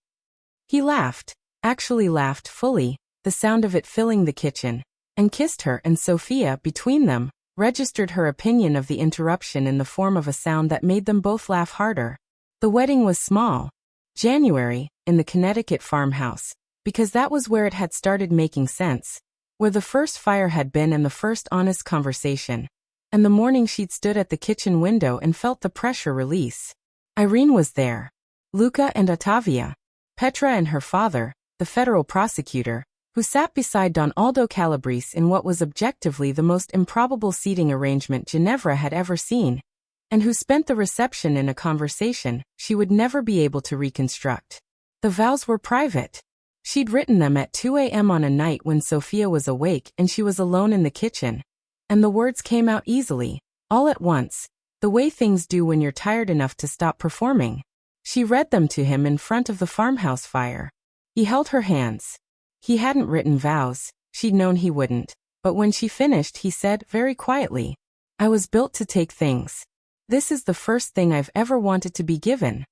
He laughed, actually laughed fully, the sound of it filling the kitchen, and kissed her, and Sophia, between them, registered her opinion of the interruption in the form of a sound that made them both laugh harder. The wedding was small. January, in the Connecticut farmhouse, because that was where it had started making sense, where the first fire had been and the first honest conversation, and the morning she'd stood at the kitchen window and felt the pressure release. Irene was there. Luca and Ottavia. Petra and her father, the federal prosecutor, who sat beside Don Aldo Calabrese in what was objectively the most improbable seating arrangement Ginevra had ever seen, and who spent the reception in a conversation she would never be able to reconstruct. The vows were private. She'd written them at 2 a.m. on a night when Sophia was awake and she was alone in the kitchen, and the words came out easily, all at once, the way things do when you're tired enough to stop performing. She read them to him in front of the farmhouse fire. He held her hands. He hadn't written vows, she'd known he wouldn't, but when she finished he said very quietly, "I was built to take things. This is the first thing I've ever wanted to be given."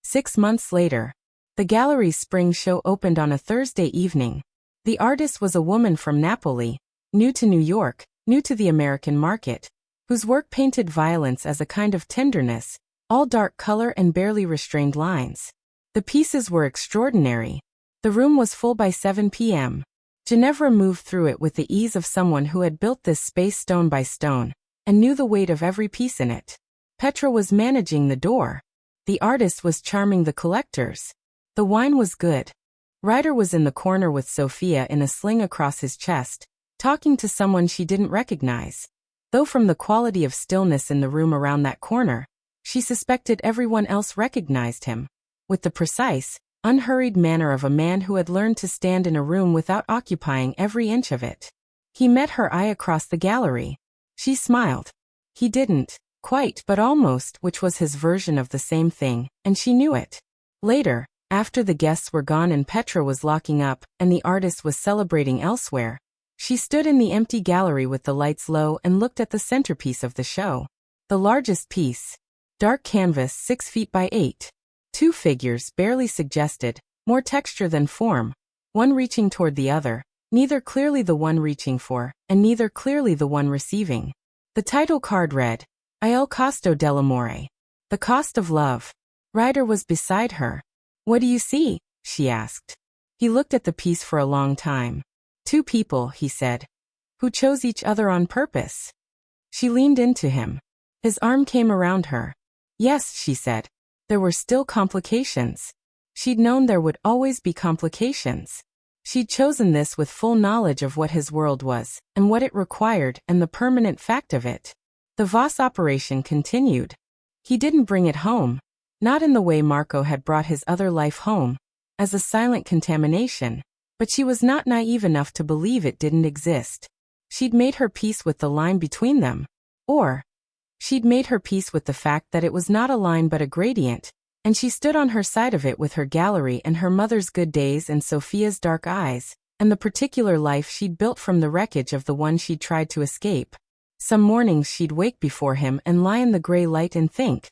6 months later, the gallery's spring show opened on a Thursday evening. The artist was a woman from Napoli, new to New York, new to the American market, whose work painted violence as a kind of tenderness, all dark color and barely restrained lines. The pieces were extraordinary. The room was full by 7 p.m. Ginevra moved through it with the ease of someone who had built this space stone by stone, and knew the weight of every piece in it. Petra was managing the door. The artist was charming the collectors. The wine was good. Ryder was in the corner with Sophia in a sling across his chest, talking to someone she didn't recognize. Though from the quality of stillness in the room around that corner, she suspected everyone else recognized him, with the precise, unhurried manner of a man who had learned to stand in a room without occupying every inch of it. He met her eye across the gallery. She smiled. He didn't, quite but almost, which was his version of the same thing, and she knew it. Later, after the guests were gone and Petra was locking up, and the artist was celebrating elsewhere, she stood in the empty gallery with the lights low and looked at the centerpiece of the show. The largest piece. Dark canvas 6 feet by 8. 2 figures barely suggested, more texture than form, one reaching toward the other, neither clearly the one reaching for, and neither clearly the one receiving. The title card read, Il costo dell'amore. The cost of love. Ryder was beside her. What do you see? She asked. He looked at the piece for a long time. 2 people, he said. Who chose each other on purpose. She leaned into him. His arm came around her. Yes, she said. There were still complications. She'd known there would always be complications. She'd chosen this with full knowledge of what his world was, and what it required, and the permanent fact of it. The Voss operation continued. He didn't bring it home. Not in the way Marco had brought his other life home, as a silent contamination, but she was not naive enough to believe it didn't exist. She'd made her peace with the line between them. Or, she'd made her peace with the fact that it was not a line but a gradient, and she stood on her side of it with her gallery and her mother's good days and Sophia's dark eyes, and the particular life she'd built from the wreckage of the one she'd tried to escape. Some mornings she'd wake before him and lie in the gray light and think,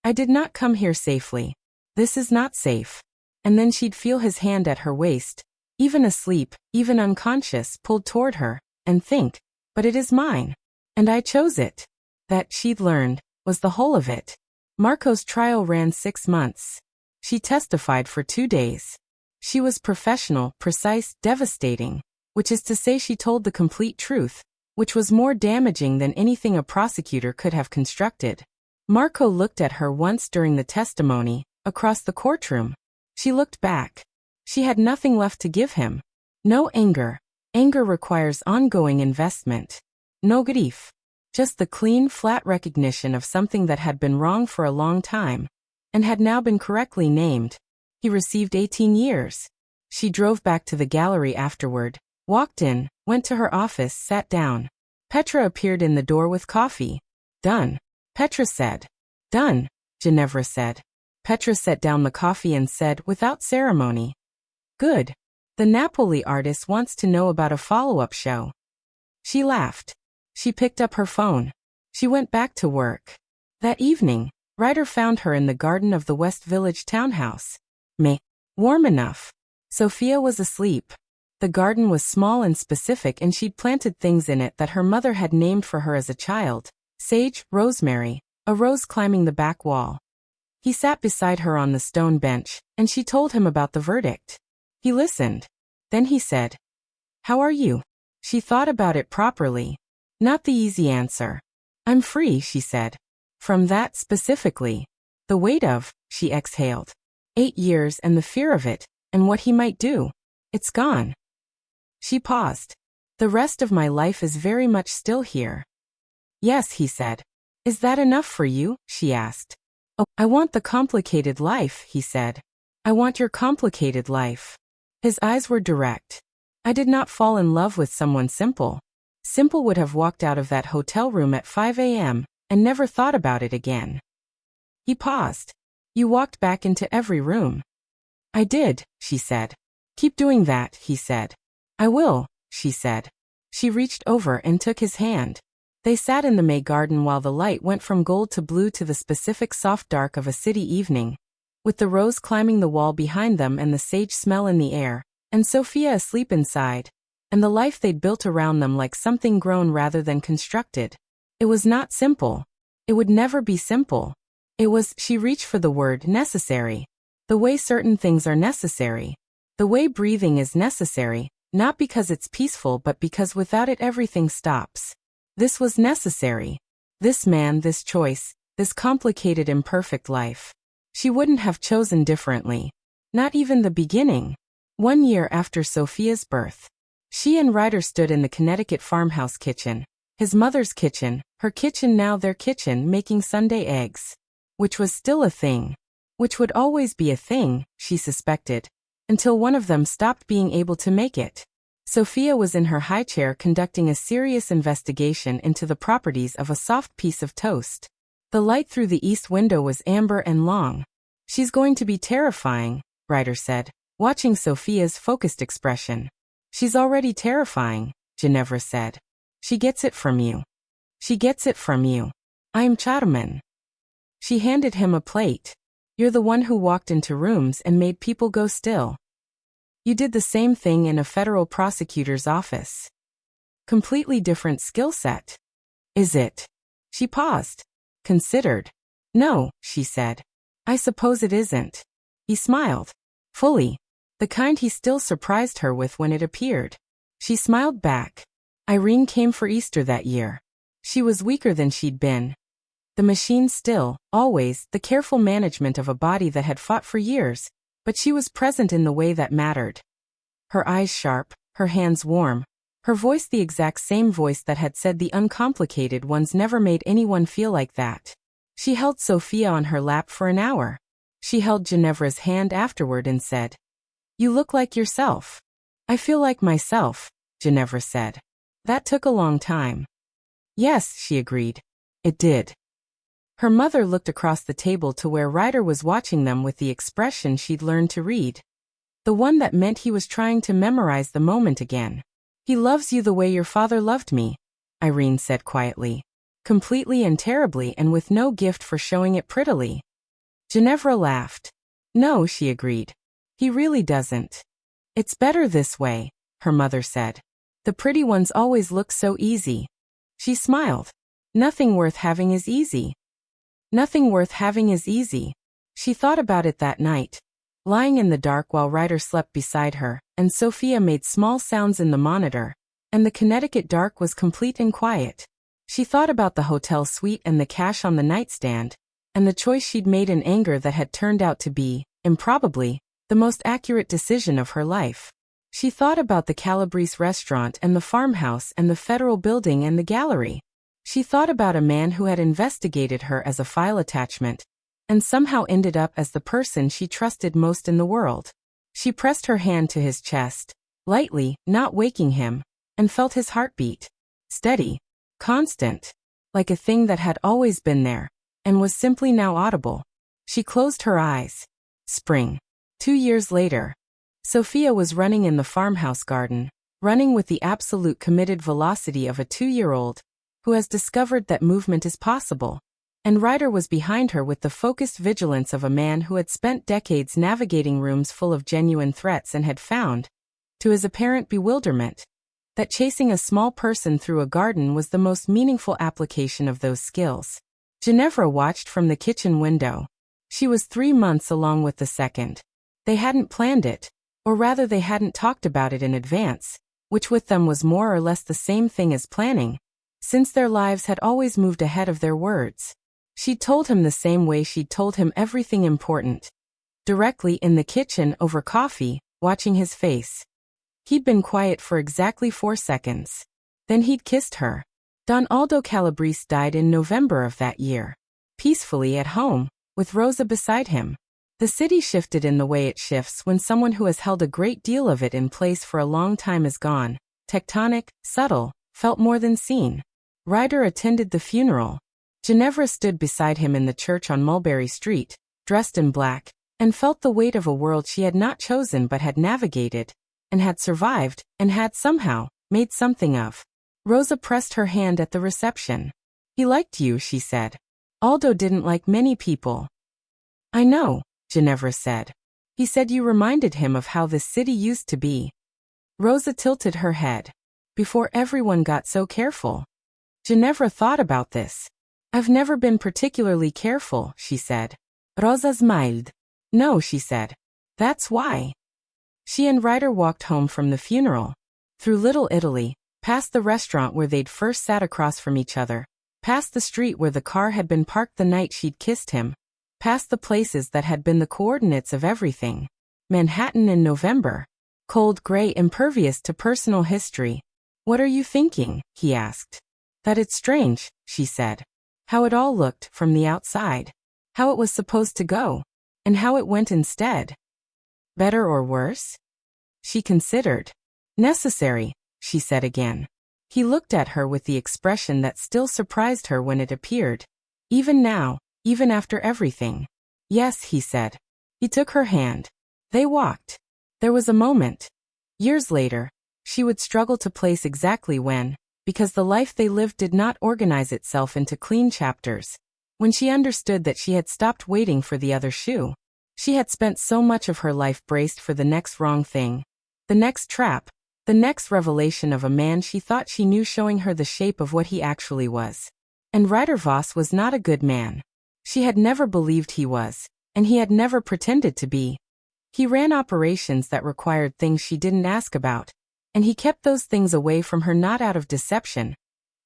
I did not come here safely. This is not safe. And then she'd feel his hand at her waist, even asleep, even unconscious, pulled toward her, and think, but it is mine. And I chose it. That, she'd learned, was the whole of it. Marco's trial ran 6 months. She testified for 2 days. She was professional, precise, devastating, which is to say she told the complete truth, which was more damaging than anything a prosecutor could have constructed. Marco looked at her once during the testimony, across the courtroom. She looked back. She had nothing left to give him. No anger. Anger requires ongoing investment. No grief. Just the clean, flat recognition of something that had been wrong for a long time, and had now been correctly named. He received 18 years. She drove back to the gallery afterward, walked in, went to her office, sat down. Petra appeared in the door with coffee. Done. Petra said. Done, Ginevra said. Petra set down the coffee and said, without ceremony. Good. The Napoli artist wants to know about a follow-up show. She laughed. She picked up her phone. She went back to work. That evening, Ryder found her in the garden of the West Village townhouse. Warm enough. Sophia was asleep. The garden was small and specific, and she'd planted things in it that her mother had named for her as a child. Sage, rosemary, a rose climbing the back wall. He sat beside her on the stone bench, and she told him about the verdict. He listened. Then he said, How are you? She thought about it properly. Not the easy answer. I'm free, she said. From that specifically. The weight of, she exhaled. 8 years and the fear of it, and what he might do. It's gone. She paused. The rest of my life is very much still here. Yes, he said. Is that enough for you? She asked. Oh, I want the complicated life, he said. I want your complicated life. His eyes were direct. I did not fall in love with someone simple. Simple would have walked out of that hotel room at 5 a.m. and never thought about it again. He paused. You walked back into every room. I did, she said. Keep doing that, he said. I will, she said. She reached over and took his hand. They sat in the May garden while the light went from gold to blue to the specific soft dark of a city evening, with the rose climbing the wall behind them and the sage smell in the air, and Sophia asleep inside, and the life they'd built around them like something grown rather than constructed. It was not simple. It would never be simple. It was, she reached for the word, necessary. The way certain things are necessary. The way breathing is necessary, not because it's peaceful but because without it everything stops. This was necessary. This man, this choice, this complicated imperfect life. She wouldn't have chosen differently. Not even the beginning. 1 year after Sophia's birth. She and Ryder stood in the Connecticut farmhouse kitchen. His mother's kitchen, her kitchen now their kitchen, making Sunday eggs. Which was still a thing. Which would always be a thing, she suspected. Until one of them stopped being able to make it. Sophia was in her high chair conducting a serious investigation into the properties of a soft piece of toast. The light through the east window was amber and long. "She's going to be terrifying," Ryder said, watching Sophia's focused expression. "She's already terrifying," Ginevra said. "She gets it from you. She gets it from you. I'm charming." She handed him a plate. "You're the one who walked into rooms and made people go still. You did the same thing in a federal prosecutor's office. Completely different skill set. Is it?" She paused. Considered. "No," she said. "I suppose it isn't." He smiled. Fully. The kind he still surprised her with when it appeared. She smiled back. Irene came for Easter that year. She was weaker than she'd been. The machine still, always, the careful management of a body that had fought for years, but she was present in the way that mattered. Her eyes sharp, her hands warm, her voice the exact same voice that had said the uncomplicated ones never made anyone feel like that. She held Sophia on her lap for an hour. She held Ginevra's hand afterward and said, "You look like yourself." "I feel like myself," Ginevra said. "That took a long time." "Yes," she agreed. "It did." Her mother looked across the table to where Ryder was watching them with the expression she'd learned to read. The one that meant he was trying to memorize the moment again. "He loves you the way your father loved me," Irene said quietly. "Completely and terribly, and with no gift for showing it prettily." Ginevra laughed. "No," she agreed. "He really doesn't. It's better this way," her mother said. "The pretty ones always look so easy." She smiled. "Nothing worth having is easy. Nothing worth having is easy." She thought about it that night, lying in the dark while Ryder slept beside her, and Sophia made small sounds in the monitor, and the Connecticut dark was complete and quiet. She thought about the hotel suite and the cash on the nightstand, and the choice she'd made in anger that had turned out to be, improbably, the most accurate decision of her life. She thought about the Calabrese restaurant and the farmhouse and the federal building and the gallery. She thought about a man who had investigated her as a file attachment, and somehow ended up as the person she trusted most in the world. She pressed her hand to his chest, lightly, not waking him, and felt his heartbeat. Steady. Constant. Like a thing that had always been there, and was simply now audible. She closed her eyes. Spring. 2 years later. Sophia was running in the farmhouse garden, running with the absolute committed velocity of a 2-year-old, who has discovered that movement is possible. And Ryder was behind her with the focused vigilance of a man who had spent decades navigating rooms full of genuine threats and had found, to his apparent bewilderment, that chasing a small person through a garden was the most meaningful application of those skills. Ginevra watched from the kitchen window. She was 3 months along with the second. They hadn't planned it, or rather they hadn't talked about it in advance, which with them was more or less the same thing as planning, since their lives had always moved ahead of their words. She'd told him the same way she'd told him everything important. Directly in the kitchen over coffee, watching his face. He'd been quiet for exactly 4 seconds. Then he'd kissed her. Don Aldo Calabrese died in November of that year. Peacefully at home, with Rosa beside him. The city shifted in the way it shifts when someone who has held a great deal of it in place for a long time is gone. Tectonic, subtle, felt more than seen. Ryder attended the funeral. Ginevra stood beside him in the church on Mulberry Street, dressed in black, and felt the weight of a world she had not chosen but had navigated, and had survived, and had somehow made something of. Rosa pressed her hand at the reception. "He liked you," she said. "Aldo didn't like many people." "I know," Ginevra said. "He said you reminded him of how this city used to be." Rosa tilted her head. "Before everyone got so careful." Ginevra thought about this. "I've never been particularly careful," she said. Rosa smiled. "No," she said. "That's why." She and Ryder walked home from the funeral. Through Little Italy, past the restaurant where they'd first sat across from each other, past the street where the car had been parked the night she'd kissed him, past the places that had been the coordinates of everything. Manhattan in November. Cold gray, impervious to personal history. "What are you thinking?" he asked. "That it's strange," she said. "How it all looked from the outside. How it was supposed to go. And how it went instead." "Better or worse?" She considered. Necessary, she said again. He looked at her with the expression that still surprised her when it appeared. Even now, even after everything. Yes, he said. He took her hand. They walked. There was a moment. Years later, she would struggle to place exactly when, because the life they lived did not organize itself into clean chapters. When she understood that she had stopped waiting for the other shoe. She had spent so much of her life braced for the next wrong thing. The next trap. The next revelation of a man she thought she knew, showing her the shape of what he actually was. And Ryder Voss was not a good man. She had never believed he was, and he had never pretended to be. He ran operations that required things she didn't ask about, and he kept those things away from her not out of deception,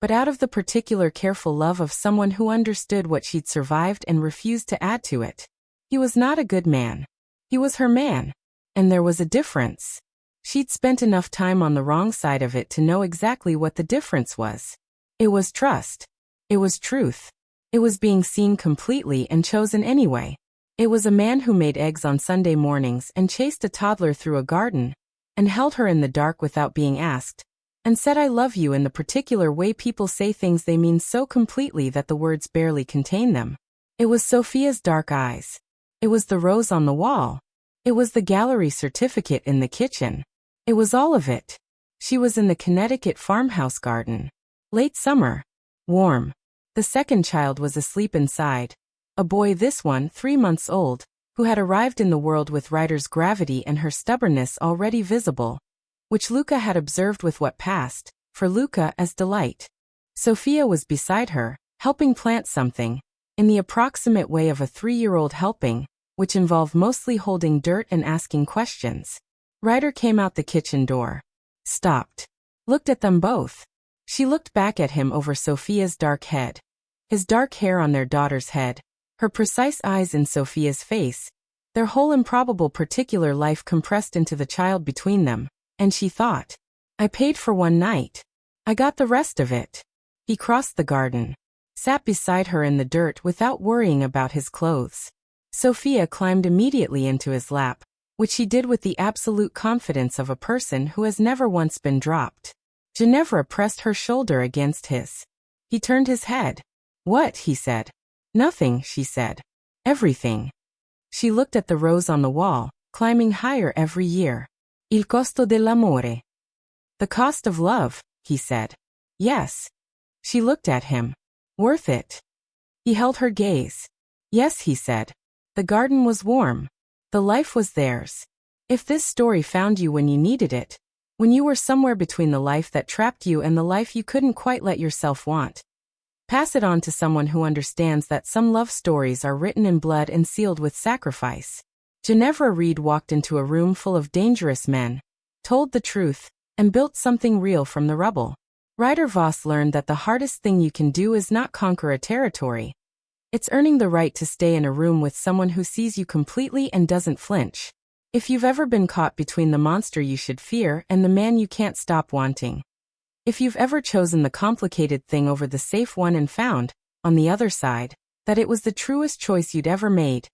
but out of the particular careful love of someone who understood what she'd survived and refused to add to it. He was not a good man. He was her man, and there was a difference. She'd spent enough time on the wrong side of it to know exactly what the difference was. It was trust. It was truth. It was being seen completely and chosen anyway. It was a man who made eggs on Sunday mornings and chased a toddler through a garden, and held her in the dark without being asked, and said I love you in the particular way people say things they mean so completely that the words barely contain them. It was Sophia's dark eyes. It was the rose on the wall. It was the gallery certificate in the kitchen. It was all of it. She was in the Connecticut farmhouse garden. Late summer. Warm. The second child was asleep inside. A boy, this one 3 months old, who had arrived in the world with Ryder's gravity and her stubbornness already visible, which Luca had observed with what passed, for Luca, as delight. Sophia was beside her, helping plant something, in the approximate way of a 3-year-old helping, which involved mostly holding dirt and asking questions. Ryder came out the kitchen door. Stopped. Looked at them both. She looked back at him over Sophia's dark head. His dark hair on their daughter's head. Her precise eyes in Sophia's face. Their whole improbable particular life compressed into the child between them. And she thought, I paid for one night. I got the rest of it. He crossed the garden. Sat beside her in the dirt without worrying about his clothes. Sophia climbed immediately into his lap, which she did with the absolute confidence of a person who has never once been dropped. Ginevra pressed her shoulder against his. He turned his head. What? He said. Nothing, she said. Everything. She looked at the rose on the wall, climbing higher every year. Il costo dell'amore. The cost of love, he said. Yes. She looked at him. Worth it. He held her gaze. Yes, he said. The garden was warm. The life was theirs. If this story found you when you needed it, when you were somewhere between the life that trapped you and the life you couldn't quite let yourself want, pass it on to someone who understands that some love stories are written in blood and sealed with sacrifice. Ginevra Reed walked into a room full of dangerous men, told the truth, and built something real from the rubble. Ryder Voss learned that the hardest thing you can do is not conquer a territory. It's earning the right to stay in a room with someone who sees you completely and doesn't flinch. If you've ever been caught between the monster you should fear and the man you can't stop wanting. If you've ever chosen the complicated thing over the safe one and found, on the other side, that it was the truest choice you'd ever made,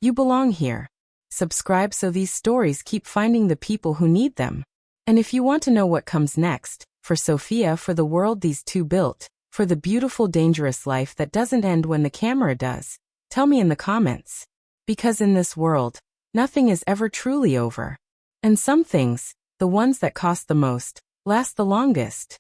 you belong here. Subscribe so these stories keep finding the people who need them. And if you want to know what comes next, for Sophia, for the world these two built, for the beautiful dangerous life that doesn't end when the camera does, tell me in the comments. Because in this world, nothing is ever truly over. And some things, the ones that cost the most, last the longest.